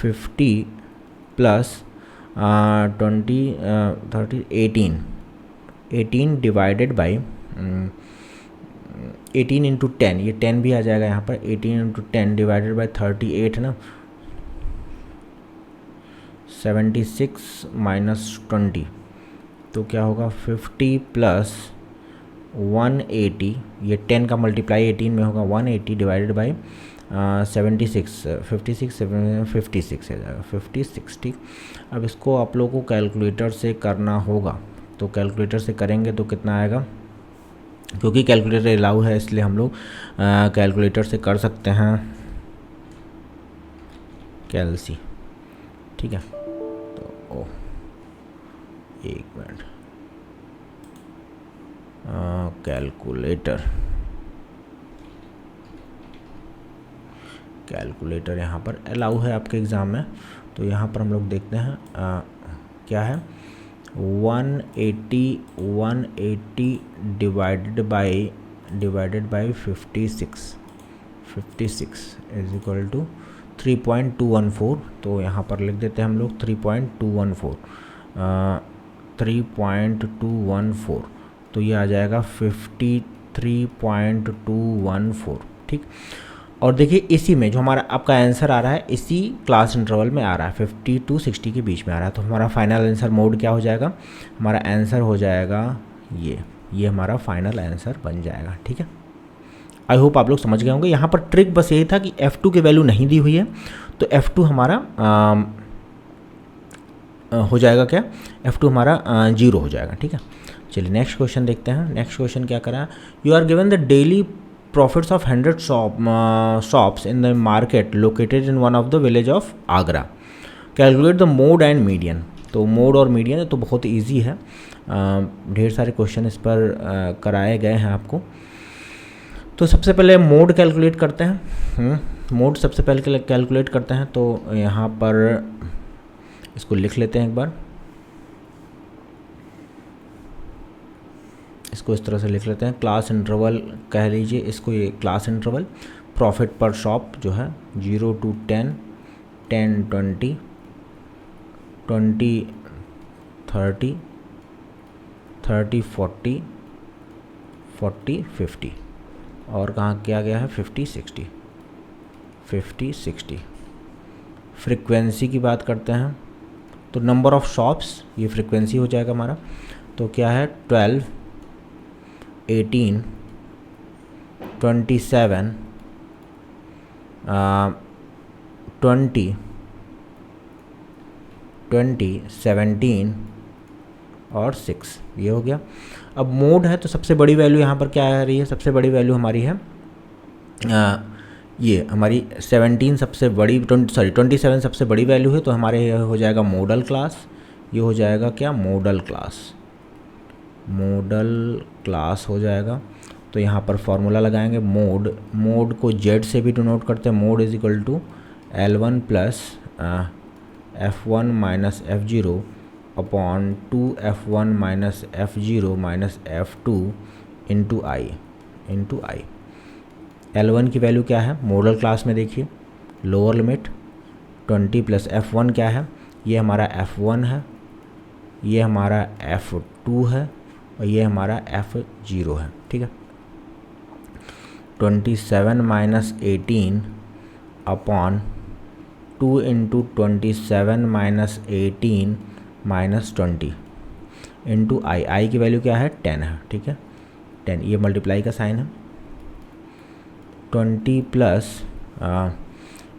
Speaker 1: 50 plus 20 30 18 divided by 18 into 10, ये 10 भी आ जाएगा यहाँ पर, 18 इंटू 10 डिवाइडेड बाई 38 ना, 76 माइनस 20, तो क्या होगा 50 प्लस 180, ये 10 का मल्टीप्लाई 18 में होगा, 180 डिवाइडेड बाई 76 56 आ जाएगा, 50 60। अब इसको आप लोगों को कैलकुलेटर से करना होगा, तो कैलकुलेटर से करेंगे तो कितना आएगा, क्योंकि कैलकुलेटर अलाउ है इसलिए हम लोग कैलकुलेटर से कर सकते हैं, कैलसी, ठीक है। तो एक मिनट, कैलकुलेटर यहाँ पर अलाउ है आपके एग्ज़ाम में, तो यहाँ पर हम लोग देखते हैं क्या है 180 divided by 56 is equal to 3.214, तो यहाँ पर लिख देते हैं हम लोग 3.214, तो ये आ जाएगा 53.214, ठीक। और देखिए इसी में जो हमारा आपका आंसर आ रहा है, इसी क्लास इंटरवल में आ रहा है, 50 to 60 के बीच में आ रहा है, तो हमारा फाइनल आंसर मोड क्या हो जाएगा, हमारा आंसर हो जाएगा ये हमारा फाइनल आंसर बन जाएगा, ठीक है। आई होप आप लोग समझ गए होंगे। यहाँ पर ट्रिक बस यही था कि F2 की वैल्यू नहीं दी हुई है, तो F2 हमारा हो जाएगा क्या, F2 हमारा 0 हो जाएगा, ठीक है। चलिए नेक्स्ट क्वेश्चन देखते हैं। नेक्स्ट क्वेश्चन क्या करा, you are given the daily profits of 100 shops in the market located in one of the village of Agra. Calculate the mode and median. तो मोड और मीडियन तो बहुत इजी है, ढेर सारे क्वेश्चन इस पर कराए गए हैं आपको। तो सबसे पहले मोड कैलकुलेट करते हैं, मोड सबसे पहले कैलकुलेट करते हैं, तो यहाँ पर इसको लिख लेते हैं एक बार, इसको इस तरह से लिख लेते हैं, क्लास इंटरवल कह लीजिए इसको, ये क्लास इंटरवल, प्रॉफिट पर शॉप जो है 0 to 10, 10 20, 20 30, 30 40, 40 50, और कहाँ क्या गया है 50 60। फ्रीक्वेंसी की बात करते हैं, तो नंबर ऑफ शॉप्स ये फ्रीक्वेंसी हो जाएगा हमारा, तो क्या है 12 18 27 20 17 और 6, ये हो गया। अब मोड है तो सबसे बड़ी वैल्यू यहाँ पर क्या आ रही है, सबसे बड़ी वैल्यू हमारी है ये हमारी 17 सबसे बड़ी 27 सबसे बड़ी वैल्यू है, तो हमारे ये हो जाएगा मॉडल क्लास, ये हो जाएगा क्या, मॉडल क्लास हो जाएगा। तो यहाँ पर फॉर्मूला लगाएंगे, मोड को जेड से भी डिनोट करते हैं, mode is equal to L1 plus F1 minus F0 upon 2F1 minus F0 minus F2 into I. L1 की वैल्यू क्या है मॉडल क्लास में, देखिए लोअर लिमिट 20 प्लस F1 क्या है, ये हमारा F1 है, ये हमारा F2 है और ये हमारा F0 है, ठीक है। 27 minus 18 upon 2 into 27 minus 18 minus 20 into i की वैल्यू क्या है 10 है, ठीक है 10, ये मल्टीप्लाई का साइन है। 20 प्लस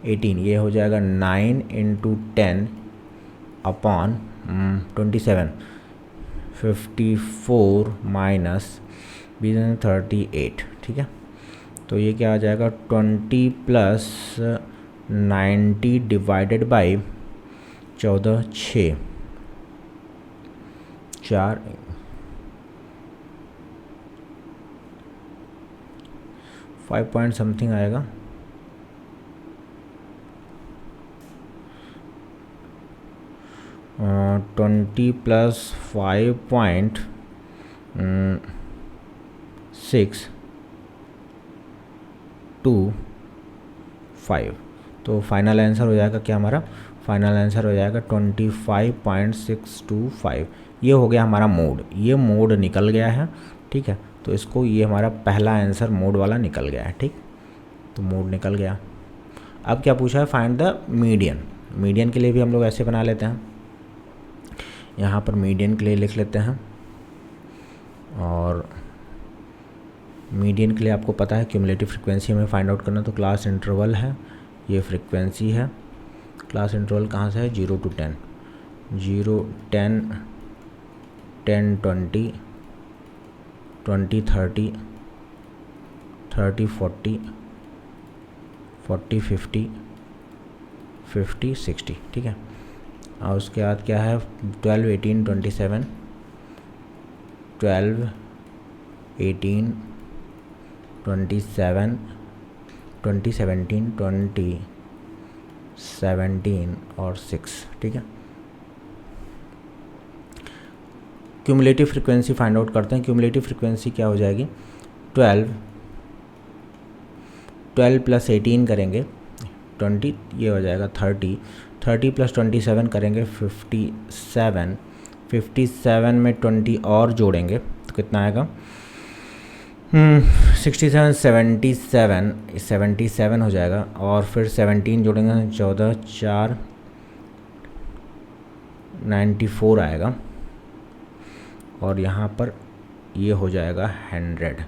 Speaker 1: 18 ये हो जाएगा 9 इंटू 10 अपॉन 27, 54 माइनस 38, ठीक है। तो ये क्या आ जाएगा 20 plus 90 divided by 14, 6, 4, 5 point something आएगा, 20 प्लस 5.625, तो फाइनल आंसर हो जाएगा क्या हमारा, फाइनल आंसर हो जाएगा 25.625। ये हो गया हमारा मोड, ये मोड निकल गया है, ठीक है। तो इसको ये हमारा पहला आंसर मोड वाला निकल गया है, ठीक। तो मोड निकल गया। अब क्या पूछा है, फाइंड द मीडियन। मीडियन के लिए भी हम लोग ऐसे बना लेते हैं, यहाँ पर मीडियन के लिए लिख लेते हैं, और मीडियन के लिए आपको पता है क्यूमुलेटिव फ्रीक्वेंसी हमें फाइंड आउट करना, तो क्लास इंटरवल है, ये फ्रीक्वेंसी है। क्लास इंटरवल कहाँ से है, 0 to 10, 0, 10, 10, 20, 20, 30, 30, 40, 40, 50, 50, 60, ठीक है। और उसके बाद क्या है 12, 18, 27, 12, 18, 27, 20, 17, 20, 17 और 6, ठीक है। क्यूमुलेटिव फ्रीक्वेंसी फाइंड आउट करते हैं। क्यूमुलेटिव फ्रीक्वेंसी क्या हो जाएगी, 12 प्लस 18 करेंगे 20, ये हो जाएगा 30, 30 प्लस 27 करेंगे 57, 57 में 20 और जोड़ेंगे तो कितना आएगा, 67, 77 हो जाएगा, और फिर 17 जोड़ेंगे 14, 4, 94 आएगा, और यहाँ पर ये हो जाएगा 100।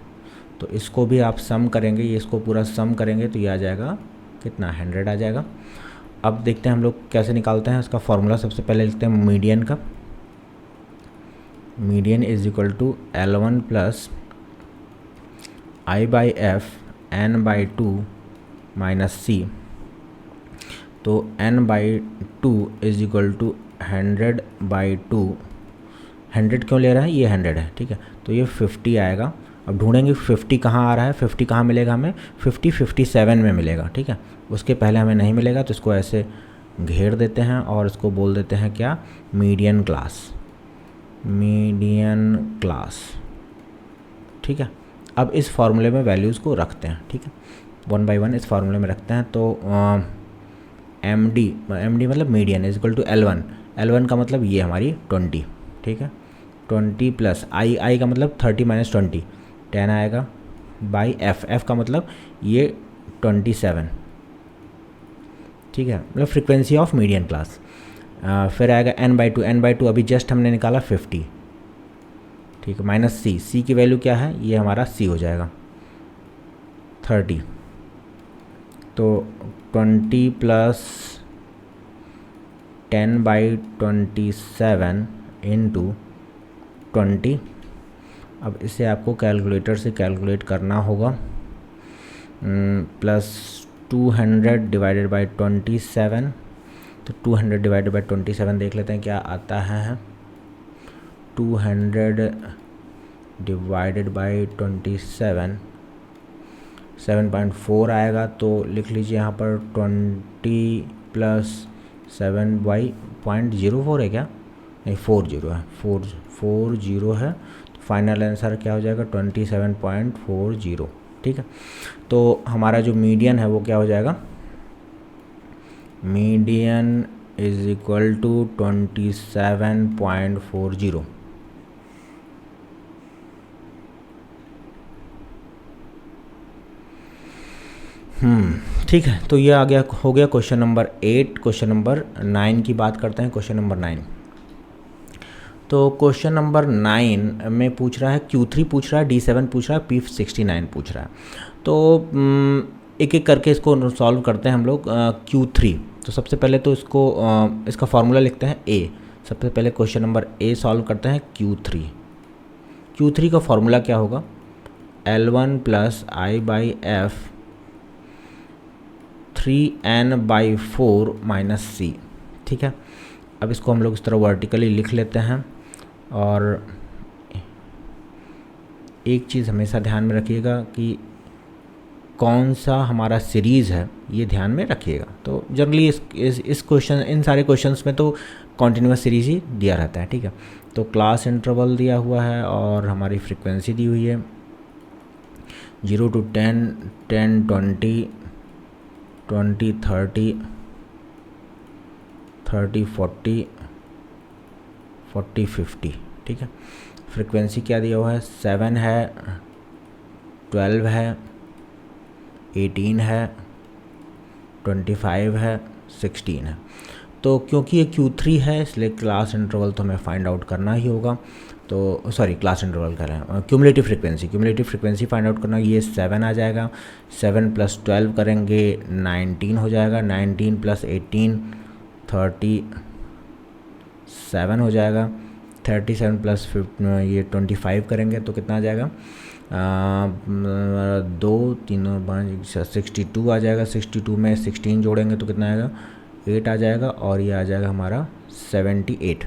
Speaker 1: तो इसको भी आप सम करेंगे, ये इसको पूरा सम करेंगे तो ये आ जाएगा कितना, 100 आ जाएगा। अब देखते हैं हम लोग कैसे निकालते हैं इसका फॉर्मूला। सबसे पहले लिखते हैं मीडियन का, median is equal to L1 plus I/F n/2 minus C। तो n/2 इज इक्वल टू 100/2, 100 क्यों ले रहा है, ये 100 है, ठीक है। तो ये 50 आएगा। अब ढूंढेंगे 50 कहाँ आ रहा है, 50 कहाँ मिलेगा हमें, 50 57 में मिलेगा, ठीक है। उसके पहले हमें नहीं मिलेगा, तो इसको ऐसे घेर देते हैं और इसको बोल देते हैं क्या, मीडियन क्लास, ठीक है। अब इस फार्मूले में वैल्यूज़ को रखते हैं, ठीक है, 1 by 1 इस फार्मूले में रखते हैं। तो एम डी मतलब median is equal to L1 का मतलब ये हमारी 20, ठीक है, 20 प्लस आई का मतलब 30 माइनस 20, 10 आएगा, बाई एफ का मतलब ये 27, ठीक है, मतलब फ्रीक्वेंसी ऑफ मीडियन क्लास। फिर आएगा n/2 अभी जस्ट हमने निकाला 50, ठीक है, माइनस सी की वैल्यू क्या है, ये हमारा सी हो जाएगा 30। तो 20 प्लस 10/27 इंटू 20। अब इसे आपको कैलकुलेटर से कैलकुलेट करना होगा। प्लस 200 डिवाइडेड बाई 27, तो 200 डिवाइडेड बाई 27 देख लेते हैं क्या आता है। 200 डिवाइडेड बाई 27 7.4 आएगा। तो लिख लीजिए यहाँ पर 20 प्लस 7 बाई 0.04 है क्या, नहीं 40 है, 40 है। तो फाइनल आंसर क्या हो जाएगा 27.40। ठीक है, तो हमारा जो मीडियन है वो क्या हो जाएगा, मीडियन इज इक्वल टू 27.40। ठीक है, तो ये आ गया, हो गया क्वेश्चन नंबर 8। क्वेश्चन नंबर 9 की बात करते हैं। क्वेश्चन नंबर 9, तो क्वेश्चन नंबर 9 में पूछ रहा है Q3 पूछ रहा है, D7 पूछ रहा है, P69 पूछ रहा है। तो एक एक करके इसको सॉल्व करते हैं हम लोग। Q3, तो सबसे पहले तो इसको इसका फॉर्मूला लिखते हैं A। सबसे पहले क्वेश्चन नंबर A सॉल्व करते हैं Q3 का फॉर्मूला क्या होगा, L1 plus I by F 3n/4 minus C। ठीक है, अब इसको हम लोग इस तरह वर्टिकली लिख लेते हैं। और एक चीज़ हमेशा ध्यान में रखिएगा कि कौन सा हमारा सीरीज़ है, ये ध्यान में रखिएगा। तो जनरली इस क्वेश्चन, इन सारे क्वेश्चंस में तो कॉन्टिन्यूस सीरीज ही दिया रहता है। ठीक है, तो क्लास इंटरवल दिया हुआ है और हमारी फ्रीक्वेंसी दी हुई है 0 to 10, 10, 20, 20, 30, 30, 40, 40, 50। ठीक है, फ्रीक्वेंसी क्या दिया हुआ है, 7 है, 12 है, 18 है, 25 है, 16 है। तो क्योंकि ये Q3 है इसलिए क्लास इंटरवल तो हमें फाइंड आउट करना ही होगा। तो सॉरी, क्लास इंटरवल कर रहे हैं, क्यूमुलेटिव फ्रीक्वेंसी फाइंड आउट करना। ये 7 आ जाएगा, 7 प्लस 12 करेंगे 19 हो जाएगा, 19 प्लस 18 37 हो जाएगा, 37 प्लस 25 करेंगे तो कितना आ जाएगा, 2 3 5 62 आ जाएगा। 62 में 16 जोड़ेंगे तो कितना आएगा, 8 आ जाएगा, और ये आ जाएगा हमारा 78।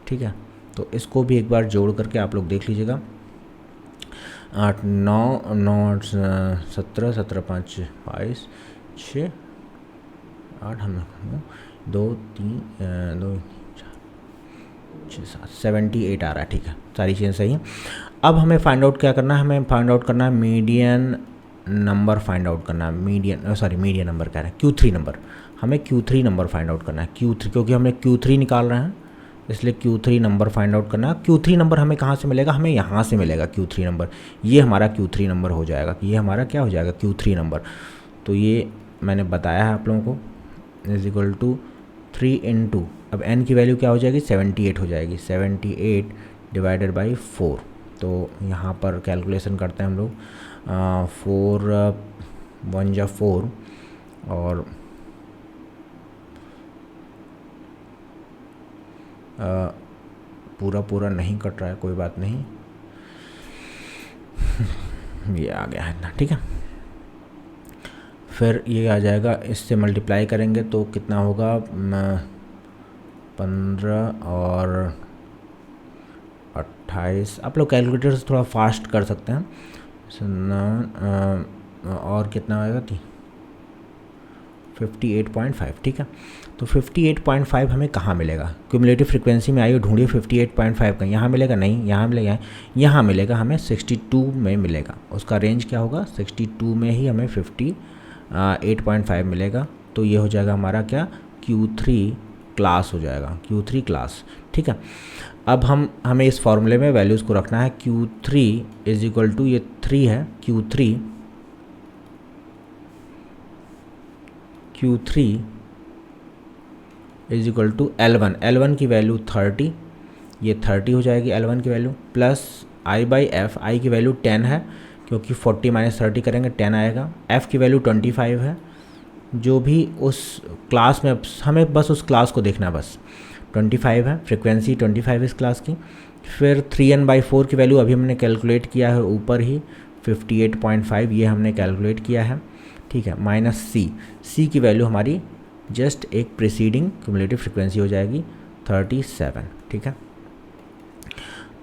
Speaker 1: ठीक है, तो इसको भी एक बार जोड़ करके आप लोग देख लीजिएगा। 8 9 9 17 17 5 22 6 8 हम 2 3 2 4 6 7 78 आ रहा है। ठीक है, सारी चीज़ें सही हैं। अब हमें फाइंड आउट क्या करना है, हमें फाइंड आउट करना है मीडियन नंबर फाइंड आउट करना है। मीडियन नंबर कह रहे हैं, Q3 नंबर, हमें Q3 नंबर फाइंड आउट करना है। Q3 क्योंकि हमें Q3 निकाल रहे हैं इसलिए Q3 नंबर फाइंड आउट करना है। Q3 नंबर हमें कहाँ से मिलेगा, हमें यहाँ से मिलेगा Q3 नंबर। ये हमारा Q3 नंबर हो जाएगा, ये हमारा क्या हो जाएगा, Q3 नंबर। तो ये मैंने बताया है आप लोगों को, इज इक्वल टू 3 × अब n की वैल्यू क्या हो जाएगी, 78 हो जाएगी, 78 डिवाइडेड बाई 4। तो यहाँ पर कैलकुलेशन करते हैं हम लोग, 4 1 जा 4 और पूरा नहीं कट रहा है, कोई बात नहीं, ये आ गया है ना। ठीक है, फिर ये आ जाएगा, इससे मल्टीप्लाई करेंगे तो कितना होगा, 15 और 28। आप लोग कैलकुलेटर से थोड़ा फास्ट कर सकते हैं। और कितना आएगा, 58.5। ठीक है, तो 58.5 हमें कहाँ मिलेगा, क्यूमुलेटिव फ्रीक्वेंसी में आइए ढूंढिए 58.5 का, यहाँ मिलेगा नहीं, यहाँ मिलेगा, यहाँ मिलेगा हमें 62 में मिलेगा। उसका रेंज क्या होगा, 62 में ही हमें 58.5 मिलेगा। तो ये हो जाएगा हमारा क्या, Q3 क्लास हो जाएगा, Q3 क्लास। ठीक है, अब हमें इस फॉर्मूले में वैल्यूज़ को रखना है। Q3 इज इक्वल टू, ये 3 है, Q3 is equal to L1 की वैल्यू 30, ये 30 हो जाएगी L1 की value, plus I by F, I की वैल्यू 10 है क्योंकि 40 माइनस 30 करेंगे 10 आएगा, F की वैल्यू 25 है। जो भी उस क्लास में, हमें बस उस क्लास को देखना है बस, 25 है, फ्रिक्वेंसी 25 इस क्लास की। फिर 3n/4 की वैल्यू अभी हमने कैलकुलेट किया है ऊपर ही 58.5, ये हमने कैलकुलेट किया है, ठीक है। माइनस सी की वैल्यू हमारी जस्ट एक प्रीसीडिंग क्यूमुलेटिव फ्रिक्वेंसी हो जाएगी 37, ठीक है।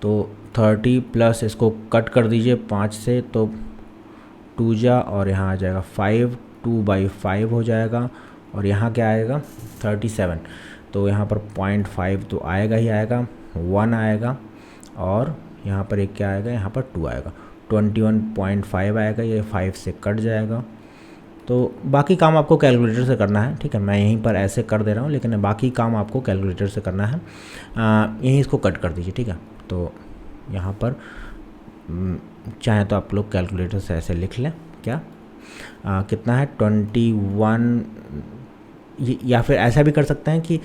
Speaker 1: तो 30 प्लस इसको कट कर दीजिए 5 से, तो 2 जा और यहाँ आ जाएगा 5, 2/5 हो जाएगा, और यहाँ क्या आएगा 37, तो यहाँ पर 0.5 तो आएगा ही आएगा, 1 आएगा, और यहाँ पर एक क्या आएगा, यहाँ पर 2 आएगा, 21.5 आएगा, ये 5 से कट जाएगा। तो बाकी काम आपको कैलकुलेटर से करना है, ठीक है। मैं यहीं पर ऐसे कर दे रहा हूँ, लेकिन बाकी काम आपको कैलकुलेटर से करना है। यहीं इसको कट कर दीजिए, ठीक है। तो यहाँ पर चाहे तो आप लोग कैलकुलेटर से ऐसे लिख लें, क्या कितना है 21, या फिर ऐसा भी कर सकते हैं कि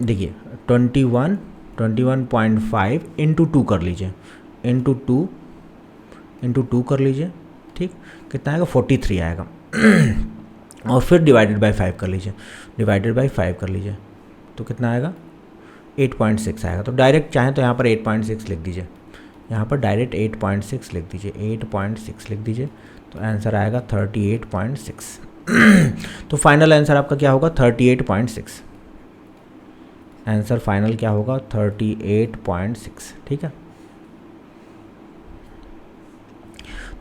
Speaker 1: देखिए 21.5 इंटू 2 कर लीजिए, इंटू टू कर लीजिए, ठीक। कितना आएगा 43 आएगा और फिर डिवाइडेड बाय 5 कर लीजिए, तो कितना आएगा 8.6 आएगा। तो डायरेक्ट चाहें तो यहाँ पर 8.6 लिख दीजिए, यहाँ पर डायरेक्ट 8.6 लिख दीजिए, 8.6 लिख दीजिए, तो आंसर आएगा 38.6। तो फाइनल आंसर आपका क्या होगा 38.6, आंसर फाइनल क्या होगा 38.6, ठीक है।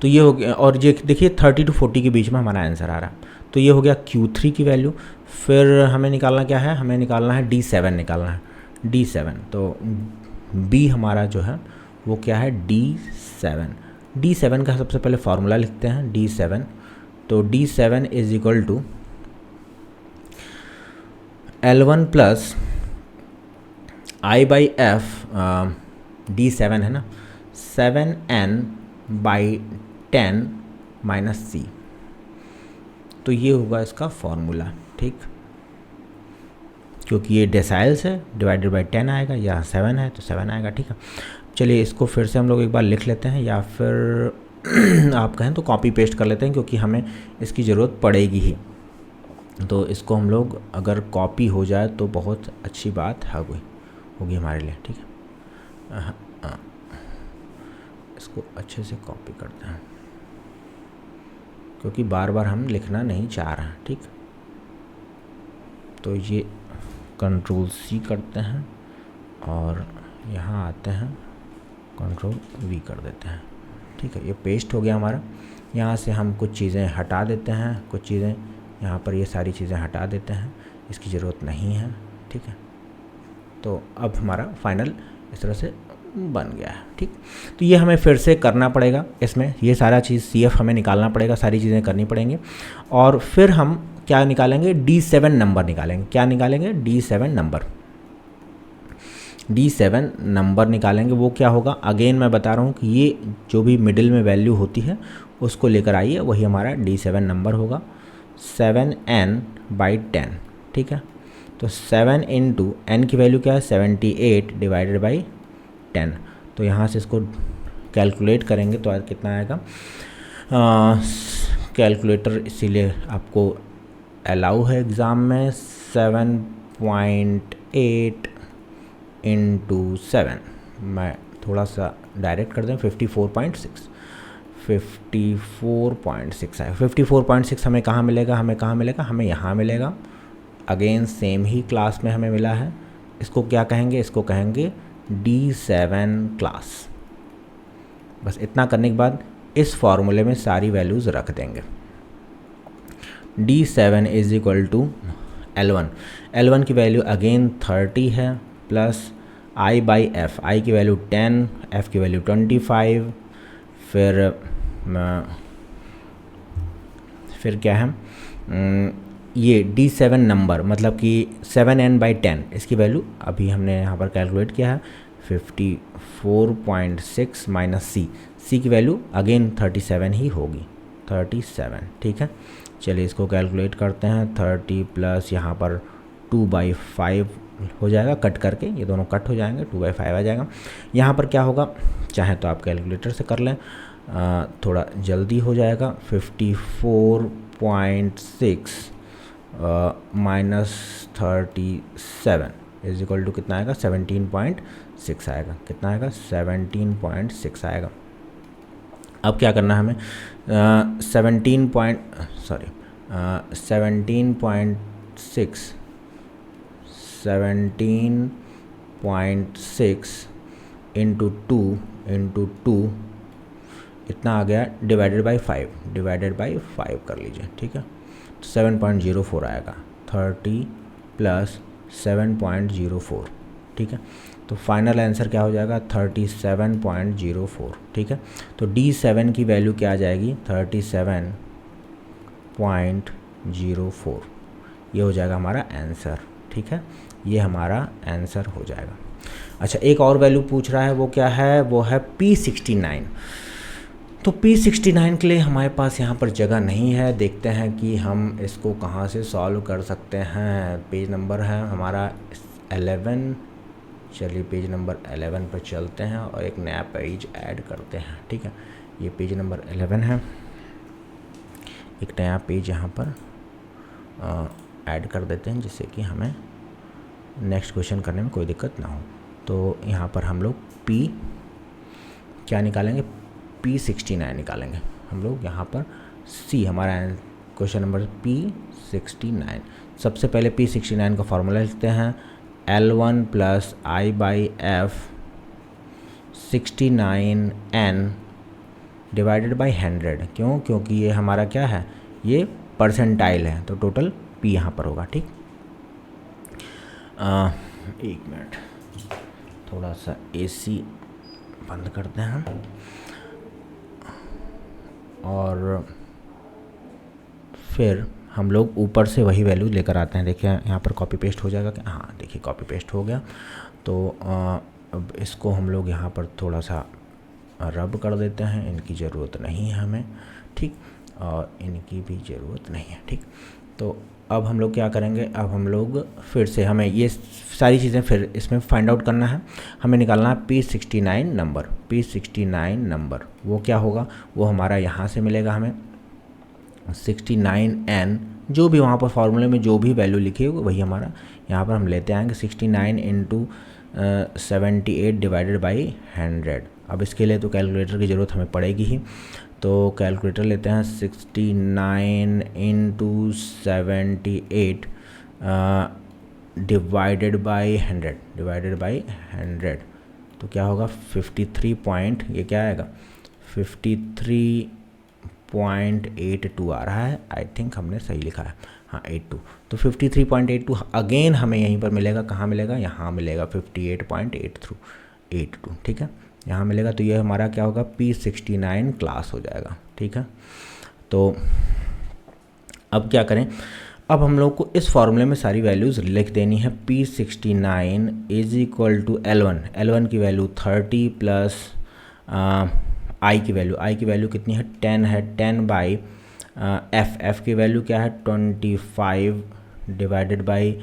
Speaker 1: तो ये हो गया, और ये देखिए 30 to 40 के बीच में हमारा आंसर आ रहा है। तो ये हो गया Q3 की वैल्यू। फिर हमें निकालना क्या है, हमें निकालना है D7 निकालना है, D7। तो B हमारा जो है वो क्या है D7 का सबसे पहले फार्मूला लिखते हैं D7। तो D7 is equal to L1 plus I/F, D7 है ना, 7n/10 माइनस सी। तो ये होगा इसका फॉर्मूला, ठीक। क्योंकि ये डेसाइल्स है, डिवाइडेड बाय 10 आएगा, या 7 है तो 7 आएगा, ठीक है। चलिए इसको फिर से हम लोग एक बार लिख लेते हैं, या फिर आप कहें तो कॉपी पेस्ट कर लेते हैं, क्योंकि हमें इसकी ज़रूरत पड़ेगी ही। तो इसको हम लोग अगर कॉपी हो जाए तो बहुत अच्छी बात होगी हमारे लिए, ठीक है। इसको अच्छे से कॉपी करते हैं, क्योंकि बार बार हम लिखना नहीं चाह रहे हैं, ठीक। तो ये Ctrl+C करते हैं और यहाँ आते हैं Ctrl+V कर देते हैं, ठीक है। ये पेस्ट हो गया हमारा। यहाँ से हम कुछ चीज़ें हटा देते हैं, कुछ चीज़ें यहाँ पर, ये सारी चीज़ें हटा देते हैं, इसकी ज़रूरत नहीं है, ठीक है। तो अब हमारा फाइनल इस तरह से बन गया है, ठीक। तो ये हमें फिर से करना पड़ेगा, इसमें ये सारा चीज़ CF हमें निकालना पड़ेगा, सारी चीज़ें करनी पड़ेंगी, और फिर हम क्या निकालेंगे D7 नंबर निकालेंगे। क्या निकालेंगे D7 नंबर निकालेंगे। वो क्या होगा, अगेन मैं बता रहा हूँ कि ये जो भी मिडिल में वैल्यू होती है उसको लेकर आइए, वही हमारा D7 नंबर होगा, 7n/10, ठीक है। तो 7 इंटू n की वैल्यू क्या है 78 डिवाइडेड बाई 10। तो यहाँ से इसको कैलकुलेट करेंगे तो कितना आएगा, कैलकुलेटर इसीलिए आपको अलाउ है एग्ज़ाम में, 7.8 इंटू 7, मैं थोड़ा सा डायरेक्ट कर दें, 54.6 आएगा। 54.6 हमें कहाँ मिलेगा, हमें यहाँ मिलेगा। अगेन सेम ही क्लास में हमें मिला है। इसको क्या कहेंगे, इसको कहेंगे D7 क्लास। बस इतना करने के बाद इस फॉर्मूले में सारी वैल्यूज़ रख देंगे। D7 is equal to L1 की वैल्यू अगेन 30 है, प्लस I/F, I की वैल्यू 10, F की वैल्यू 25, फिर क्या है, ये D7 नंबर मतलब कि 7n/10, इसकी वैल्यू अभी हमने यहाँ पर कैलकुलेट किया है 54.6 माइनस सी की वैल्यू अगेन 37 ही होगी, 37, ठीक है। चलिए इसको कैलकुलेट करते हैं, 30 प्लस यहाँ पर 2/5 हो जाएगा, कट करके ये दोनों कट हो जाएंगे, 2/5 आ जाएगा। यहाँ पर क्या होगा, चाहे तो आप कैलकुलेटर से कर लें, थोड़ा जल्दी हो जाएगा, 54.6 माइनस 37, इज इक्वल टू कितना आएगा 17.6 आएगा। कितना आएगा 17.6 आएगा। अब क्या करना है हमें 17.6 इंटू टू इतना आ गया डिवाइडेड बाई 5 कर लीजिए, ठीक है। तो 7.04 आएगा, 30 प्लस 7.04, ठीक है। तो फाइनल आंसर क्या हो जाएगा 37.04, ठीक है। तो D7 की वैल्यू क्या आ जाएगी 37.04, ये हो जाएगा हमारा आंसर, ठीक है। ये हमारा आंसर हो जाएगा। अच्छा, एक और वैल्यू पूछ रहा है, वो क्या है, वो है P69। तो P69 के लिए हमारे पास यहाँ पर जगह नहीं है। देखते हैं कि हम इसको कहाँ से सॉल्व कर सकते हैं। पेज नंबर है हमारा 11। चलिए पेज नंबर 11 पर चलते हैं और एक नया पेज ऐड करते हैं, ठीक है। ये पेज नंबर 11 है, एक नया पेज यहाँ पर ऐड कर देते हैं जिससे कि हमें नेक्स्ट क्वेश्चन करने में कोई दिक्कत ना हो। तो यहाँ पर हम लोग P क्या निकालेंगे, P69 निकालेंगे हम लोग। यहाँ पर C हमारा क्वेश्चन नंबर P69। सबसे पहले P69 का फॉर्मूला लिखते हैं, L1 plus I by F 69N divided by 100। क्यों, क्योंकि ये हमारा क्या है, ये परसेंटाइल है, तो टोटल P यहाँ पर होगा, ठीक। एक मिनट, थोड़ा सा AC बंद करते हैं और फिर हम लोग ऊपर से वही वैल्यू लेकर आते हैं। देखिए यहाँ पर कॉपी पेस्ट हो जाएगा क्या, हाँ देखिए कॉपी पेस्ट हो गया। तो अब इसको हम लोग यहाँ पर थोड़ा सा रब कर देते हैं, इनकी ज़रूरत नहीं है हमें, ठीक, और इनकी भी ज़रूरत नहीं है, ठीक। तो अब हम लोग क्या करेंगे, अब हम लोग फिर से हमें ये सारी चीज़ें फिर इसमें फाइंड आउट करना है। हमें निकालना है P69 नंबर। P69 नंबर वो क्या होगा, वो हमारा यहाँ से मिलेगा हमें 69N, जो भी वहाँ पर फॉर्मूले में जो भी वैल्यू लिखी होगी वही हमारा यहाँ पर हम लेते आएंगे। 69 इंटू 78 डिवाइडेड बाई 100। अब इसके लिए तो कैलकुलेटर की ज़रूरत हमें पड़ेगी ही, तो कैलकुलेटर लेते हैं। 69 इंटू 78 डिवाइडेड बाई 100 तो क्या होगा 53 पॉइंट, ये क्या आएगा 53.82 आ रहा है। आई थिंक हमने सही लिखा है, हाँ 82। तो 53.82 अगेन हमें यहीं पर मिलेगा, कहाँ मिलेगा, यहाँ मिलेगा 58.82, ठीक है, यहाँ मिलेगा। तो ये हमारा क्या होगा P69 क्लास हो जाएगा, ठीक है। तो अब क्या करें, अब हम लोग को इस फॉर्मूले में सारी वैल्यूज़ लिख देनी है। P69 is equal to L1 की वैल्यू 30 प्लस I की वैल्यू कितनी है 10 है, 10 बाई F की वैल्यू क्या है 25 डिवाइडेड बाई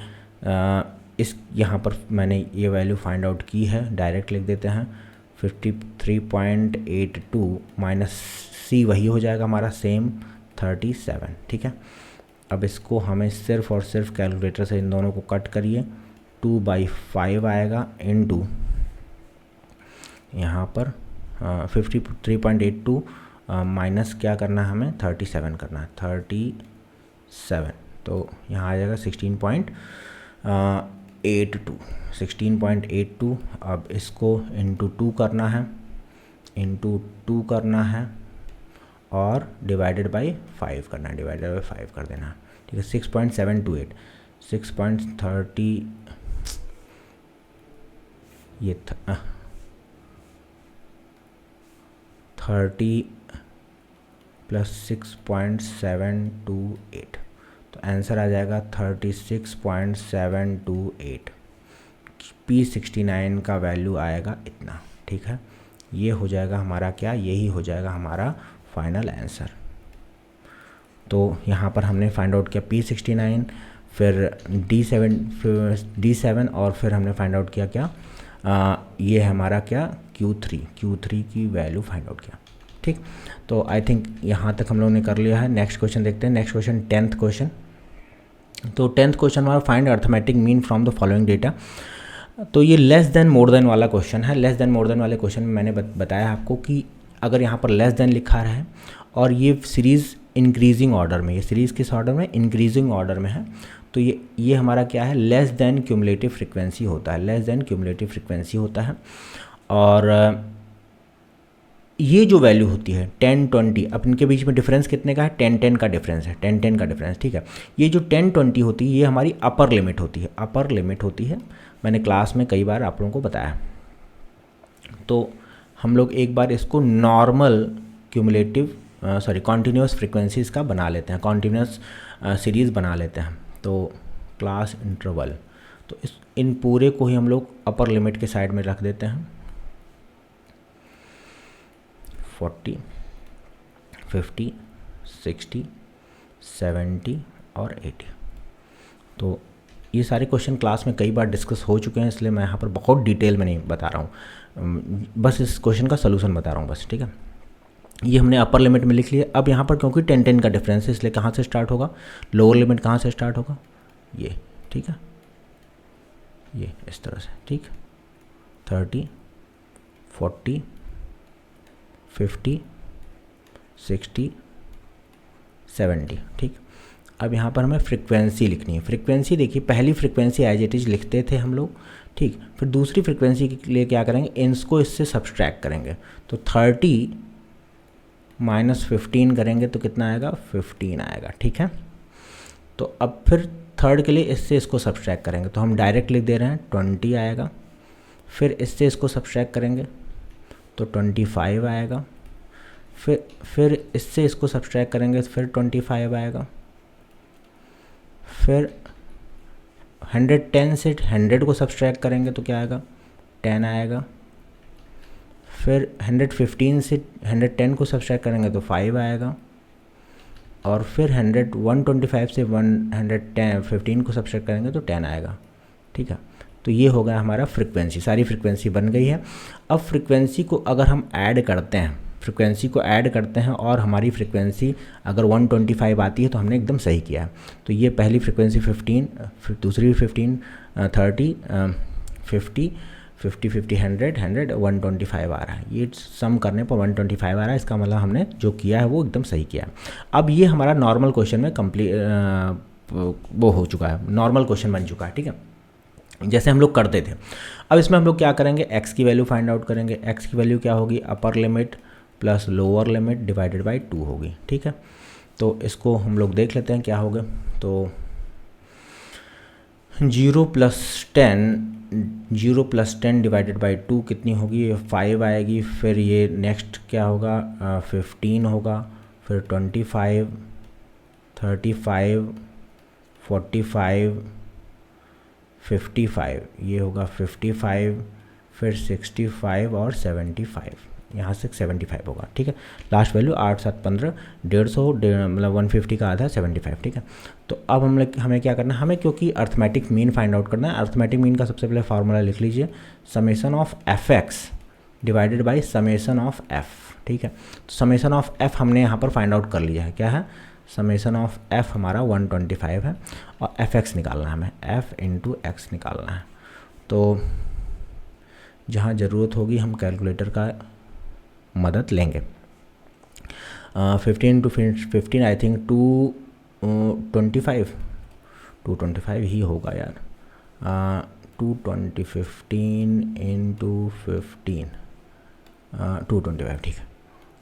Speaker 1: इस यहाँ पर मैंने ये वैल्यू फाइंड आउट की है, डायरेक्ट लिख देते हैं 53.82 माइनस C वही हो जाएगा हमारा सेम 37, ठीक है। अब इसको हमें सिर्फ और सिर्फ कैलकुलेटर से इन दोनों को कट करिए, 2/5 आएगा इनटू यहाँ पर 53.82 माइनस क्या करना है हमें 37 करना है, 37। तो यहाँ आ जाएगा 16.82। अब इसको इंटू 2 करना है और डिवाइडेड बाई 5 करना है, डिवाइडेड बाई 5 कर देना है, ठीक है। 6.728 6.30 ये 30 प्लस 6.728 तो आंसर आ जाएगा 36.728। P69 का वैल्यू आएगा इतना, ठीक है। ये हो जाएगा हमारा क्या, यही हो जाएगा हमारा फाइनल आंसर। तो यहाँ पर हमने फाइंड आउट किया P69, फिर D7 और फिर हमने फाइंड आउट किया क्या ये हमारा क्या Q3 की वैल्यू फाइंड आउट किया, ठीक। तो आई थिंक यहाँ तक हम लोगों ने कर लिया है। नेक्स्ट क्वेश्चन देखते हैं। नेक्स्ट क्वेश्चन 10th क्वेश्चन तो 10th क्वेश्चन हमारा find arithmetic mean from the following data. तो ये लेस देन मोर देन वाला क्वेश्चन है। लेस देन मोर देन वाले क्वेश्चन में मैंने बताया आपको कि अगर यहाँ पर लेस देन लिखा है और ये सीरीज़ इंक्रीजिंग ऑर्डर में, ये सीरीज़ किस ऑर्डर में, इंक्रीजिंग ऑर्डर में है, तो ये हमारा क्या है, लेस देन क्यूमुलेटिव फ्रीक्वेंसी होता है, लेस देन क्यूमुलेटिव फ्रीक्वेंसी होता है। और ये जो वैल्यू होती है 10-20, अब इनके बीच में डिफरेंस कितने का है, 10-10 का डिफरेंस है, 10-10 का डिफरेंस, ठीक है। ये जो 10-20 होती है ये हमारी अपर लिमिट होती है, अपर लिमिट होती है। मैंने क्लास में कई बार आप लोगों को बताया। तो हम लोग एक बार इसको नॉर्मल क्यूमुलेटिव कॉन्टीन्यूस फ्रीक्वेंसीज़ का बना लेते हैं, कॉन्टीन्यूस सीरीज़ बना लेते हैं। तो क्लास इंटरवल, तो इन पूरे को ही हम लोग अपर लिमिट के साइड में रख देते हैं, 40, 50, 60, 70 और 80। तो ये सारे क्वेश्चन क्लास में कई बार डिस्कस हो चुके हैं, इसलिए मैं यहाँ पर बहुत डिटेल में नहीं बता रहा हूँ, बस इस क्वेश्चन का सलूशन बता रहा हूँ बस, ठीक है। ये हमने अपर लिमिट में लिख लिया। अब यहाँ पर क्योंकि 10-10 का डिफरेंस है, इसलिए कहाँ से स्टार्ट होगा, लोअर लिमिट कहाँ से स्टार्ट होगा, ये, ठीक है, ये इस तरह से, ठीक, 30, 40, 50, 60, 70, ठीक। अब यहाँ पर हमें फ्रीक्वेंसी लिखनी है। फ्रीक्वेंसी देखिए, पहली फ्रीक्वेंसी एज इट इज़ लिखते थे हम लोग, ठीक। फिर दूसरी फ्रीक्वेंसी के लिए क्या करेंगे, इसको इससे सब्सट्रैक्ट करेंगे। तो 30 माइनस 15 करेंगे तो कितना आएगा, 15 आएगा, ठीक है। तो अब फिर थर्ड के लिए इससे इसको सब्सट्रैक्ट करेंगे, तो हम डायरेक्ट लिख दे रहे हैं 20 आएगा। फिर इससे इसको सब्सट्रैक्ट करेंगे तो 25 आएगा। फिर इससे इसको सब्सट्रैक्ट करेंगे तो फिर 25 आएगा। फिर 110 से 100 को सब्सट्रैक्ट करेंगे तो क्या आएगा, 10 आएगा। फिर 115 से 110 को सब्सट्रैक्ट करेंगे तो 5 आएगा। और फिर 125 से 115 को सब्सट्रैक्ट करेंगे तो 10 आएगा, ठीक है। तो ये हो गया हमारा फ्रीक्वेंसी, सारी फ्रीक्वेंसी बन गई है। अब फ्रीक्वेंसी को अगर हम ऐड करते हैं, फ्रीक्वेंसी को ऐड करते हैं और हमारी फ्रीक्वेंसी अगर 125 आती है तो हमने एकदम सही किया है। तो ये पहली फ्रीक्वेंसी 15, फिर दूसरी 15, 30, 50, 50, 50, 100, 100, 125 आ रहा है। ये सम करने पर 125 आ रहा है, इसका मतलब हमने जो किया है वो एकदम सही किया है। अब ये हमारा नॉर्मल क्वेश्चन में वो हो चुका है, नॉर्मल क्वेश्चन बन चुका है, ठीक है, जैसे हम लोग करते थे। अब इसमें हम लोग क्या करेंगे, x की वैल्यू फाइंड आउट करेंगे। x की वैल्यू क्या होगी, upper limit plus lower limit divided by 2 होगी, ठीक है। तो इसको हम लोग देख लेते हैं क्या होगा। तो 0 + 10 डिवाइडेड बाई 2 कितनी होगी, 5 आएगी। फिर ये नेक्स्ट क्या होगा, 15 होगा। फिर 25, 35, 45, 55, ये होगा 55, फिर 65 और 75, यहाँ से 75 होगा, ठीक है। लास्ट वैल्यू 8, 7, 15, 150, मतलब 150 का आधा 75, ठीक है। तो अब हमें क्या करना है, हमें क्योंकि अर्थमेटिक मीन फाइंड आउट करना है। अर्थमेटिक मीन का सबसे पहले फार्मूला लिख लीजिए, summation of fx divided by summation of f, ठीक है। तो समेसन ऑफ f हमने यहाँ पर फाइंड आउट कर लिया है, क्या है, समेसन ऑफ f हमारा 125 है और fx निकालना है हमें, f इंटू x निकालना है। तो जहाँ ज़रूरत होगी हम कैलकुलेटर का मदद लेंगे। 15 × 15 आई थिंक 225 ही होगा यार, 220, 15 × 15, 225, ठीक है।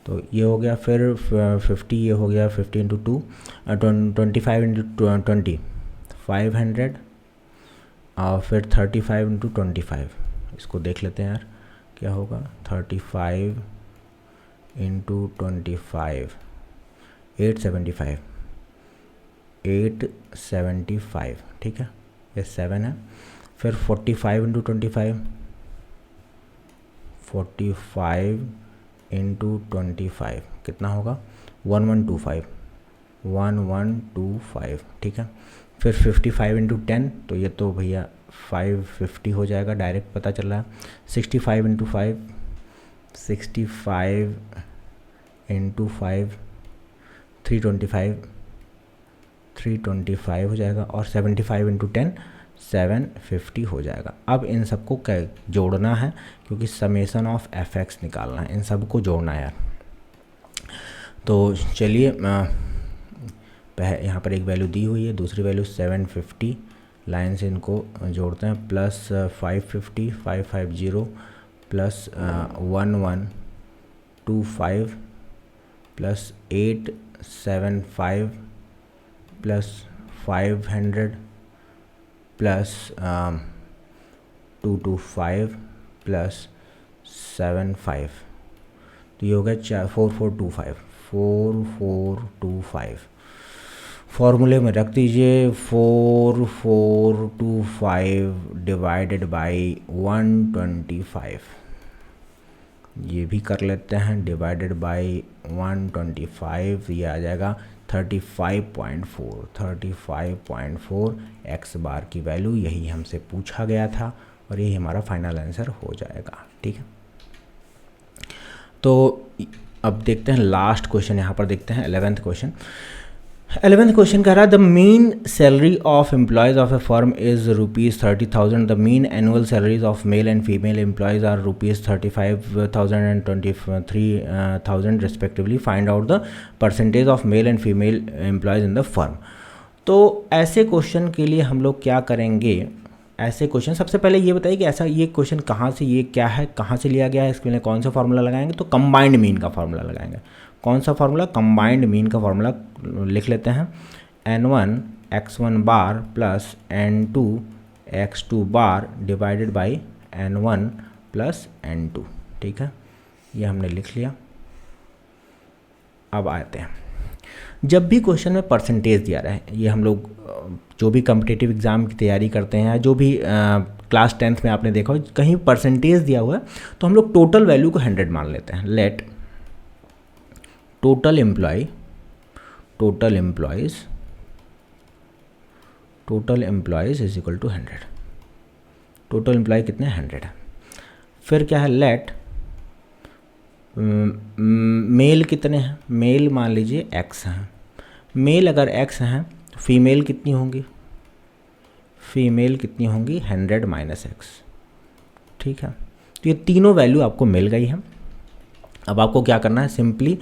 Speaker 1: तो ये हो गया। फिर 50 ये हो गया, 50 × 2, 25 × 20, 500, और फिर 35 × 25, इसको देख लेते हैं यार क्या होगा, 35 × 25, 875, 875, ठीक है, ये 7 है। फिर 45 × 25, 45 × 25 कितना होगा, 1125, 1125, ठीक है। फिर 55 × 10, तो ये तो भैया 550 हो जाएगा, डायरेक्ट पता चल रहा है। 65 × 5, 65 × 5, 325, 325 हो जाएगा, और 75 इंटू 10 750 हो जाएगा। अब इन सबको जोड़ना है, क्योंकि समेसन ऑफ एफ एक्स निकालना है, इन सबको जोड़ना है यार। तो चलिए यहाँ पर एक वैल्यू दी हुई है, दूसरी वैल्यू 750, लाइन से इनको जोड़ते हैं, plus 550 550 plus 1125 plus 875 plus 500 plus 225 plus 75, तो ये हो गया 4425 फॉर्मूले में रख दीजिए। 4425 डिवाइडेड बाई 125, ये भी कर लेते हैं, डिवाइडेड बाई 125, ये आ जाएगा 35.4 एक्स बार की वैल्यू, यही हमसे पूछा गया था और यही हमारा फाइनल आंसर हो जाएगा। ठीक है, तो अब देखते हैं लास्ट क्वेश्चन, यहाँ पर देखते हैं 11th क्वेश्चन। 11th क्वेश्चन कह रहा है the mean salary of employees of a firm is ₹30,000, the mean annual salaries of male and female employees are ₹35,000 and 23,000 respectively, find out the percentage of male and female employees in the firm. तो ऐसे question के लिए हम लोग क्या करेंगे, ऐसे question सबसे पहले ये बताइए कि ऐसा ये क्वेश्चन कहाँ से, ये क्या है, कहाँ से लिया गया है, इसके लिए कौन सा फार्मूला लगाएंगे, तो कंबाइंड मीन का फार्मूला लगाएंगे। कौन सा फार्मूला, कंबाइंड मीन का फार्मूला लिख लेते हैं, n1 x1 bar plus n2 x2 bar divided by n1 plus n2। ठीक है, ये हमने लिख लिया। अब आते हैं, जब भी क्वेश्चन में परसेंटेज दिया रहा है, ये हम लोग जो भी कम्पिटिटिव एग्ज़ाम की तैयारी करते हैं, जो भी क्लास 10th में आपने देखा हो कहीं परसेंटेज दिया हुआ है, तो हम लोग टोटल वैल्यू को 100 मान लेते हैं। Let total employees is equal to 100। Total employee कितने, 100 है। फिर क्या है, लेट मेल कितने हैं, मेल मान लीजिए x हैं। मेल अगर x हैं तो फीमेल कितनी होंगी, फीमेल कितनी होंगी 100 माइनस x। ठीक है, तो ये तीनों वैल्यू आपको मिल गई है। अब आपको क्या करना है, सिंपली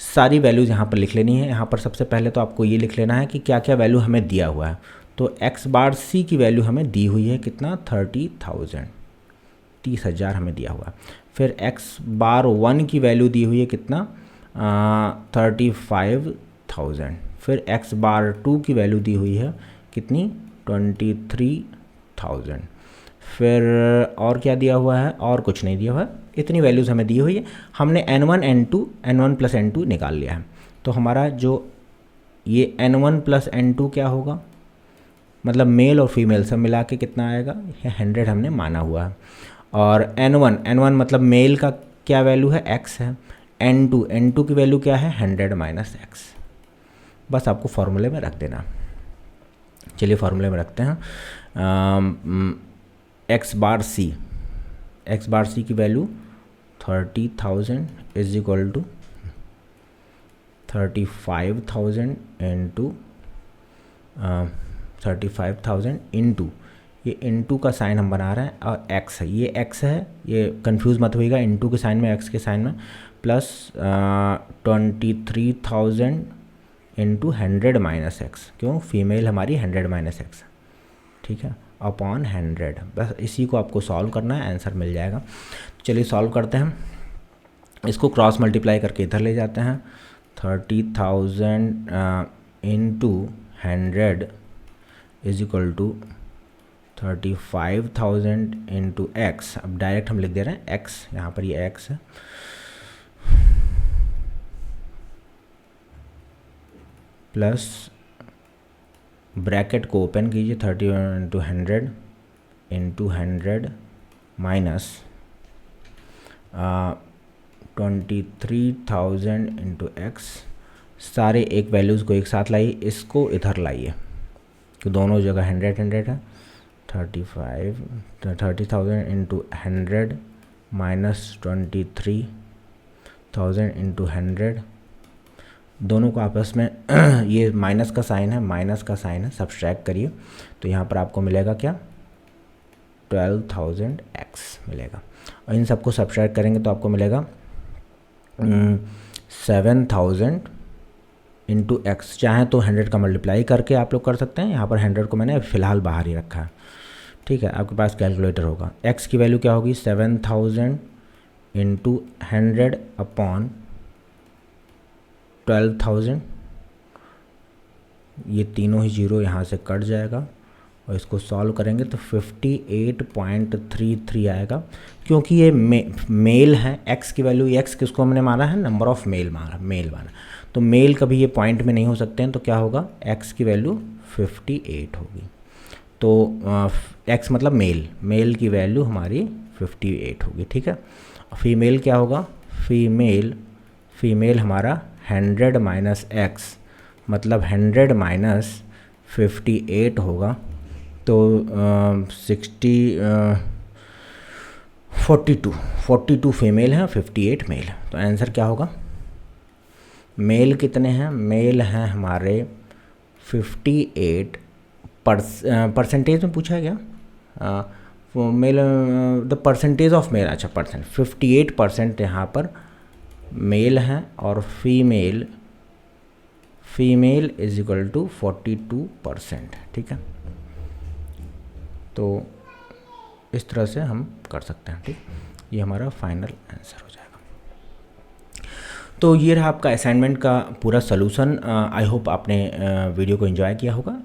Speaker 1: सारी वैल्यूज़ यहाँ पर लिख लेनी है। यहाँ पर सबसे पहले तो आपको ये लिख लेना है कि क्या क्या वैल्यू हमें दिया हुआ है। तो x बार c की वैल्यू हमें दी हुई है कितना, 30,000 हमें दिया हुआ है। फिर x बार 1 की वैल्यू दी हुई है कितना, 35,000। फिर x बार 2 की वैल्यू दी हुई है कितनी, 23,000। फिर और क्या दिया हुआ है, और कुछ नहीं दिया हुआ है, इतनी वैल्यूज़ हमें दी हुई है। हमने n1 प्लस n2 निकाल लिया है। तो हमारा जो ये n1 प्लस n2 क्या होगा, मतलब मेल और फीमेल सब मिला के कितना आएगा, 100 हमने माना हुआ है। और n1 मतलब मेल का क्या वैल्यू है, x है। n2 की वैल्यू क्या है, 100 माइनस x। बस आपको फार्मूले में रख देना। चलिए फार्मूले में रखते हैं, x बार c की value 30,000 is equal to 35,000 into 35,000 into, ये इंटू का साइन हम बना रहे हैं और x है, ये x है, ये कंफ्यूज मत होइएगा, इंटू के साइन में x के साइन में, प्लस 23,000 इंटू 100 माइनस x, क्यों, फीमेल हमारी 100 माइनस x। ठीक है, अपॉन 100। बस इसी को आपको सॉल्व करना है, आंसर मिल जाएगा। चलिए सॉल्व करते हैं, इसको क्रॉस मल्टीप्लाई करके इधर ले जाते हैं। 30,000 into 100 is equal to 35,000 into x. अब डायरेक्ट हम लिख दे रहे हैं x, यहाँ पर ये x है, प्लस ब्रैकेट को ओपन कीजिए, 31 इंटू 100 माइनस 23,000 इंटू एक्स। सारे एक वैल्यूज़ को एक साथ लाइए, इसको इधर लाइए, तो दोनों जगह 100 है। 30,000 इंटू 100 माइनस 23,000 इंटू 100 दोनों को आपस में ये माइनस का साइन है, सब्सट्रैक्ट करिए तो यहाँ पर आपको मिलेगा क्या, 12,000x मिलेगा। और इन सबको सब्सट्रैक्ट करेंगे तो आपको मिलेगा 7,000 इंटू एक्स। चाहें तो 100 का मल्टीप्लाई करके आप लोग कर सकते हैं, यहाँ पर 100 को मैंने फ़िलहाल बाहर ही रखा है, ठीक है। आपके पास कैलकुलेटर होगा, x की वैल्यू क्या होगी, 7,000 इंटू 100 अपॉन 12,000, ये तीनों ही जीरो यहाँ से कट जाएगा और इसको सॉल्व करेंगे तो 58.33 आएगा। क्योंकि ये मेल है, x की वैल्यू, x किसको हमने माना है, नंबर ऑफ मेल माना, तो मेल कभी ये पॉइंट में नहीं हो सकते हैं, तो क्या होगा, x की वैल्यू 58 होगी। तो x मतलब मेल की वैल्यू हमारी 58 होगी, ठीक है। फीमेल क्या होगा, फीमेल हमारा 100 माइनस एक्स मतलब 100 माइनस 58 होगा, तो 42 फीमेल है, 58 मेल। तो आंसर क्या होगा, मेल कितने हैं, मेल हैं हमारे 58 परसेंटेज में पूछा है क्या, male the percentage of male, अच्छा 58% यहाँ पर मेल हैं और फीमेल इज इक्वल टू 42%, ठीक है। तो इस तरह से हम कर सकते हैं, ठीक। ये हमारा फाइनल आंसर हो जाएगा। तो ये रहा आपका असाइनमेंट का पूरा सलूशन। आई होप आपने वीडियो को एंजॉय किया होगा।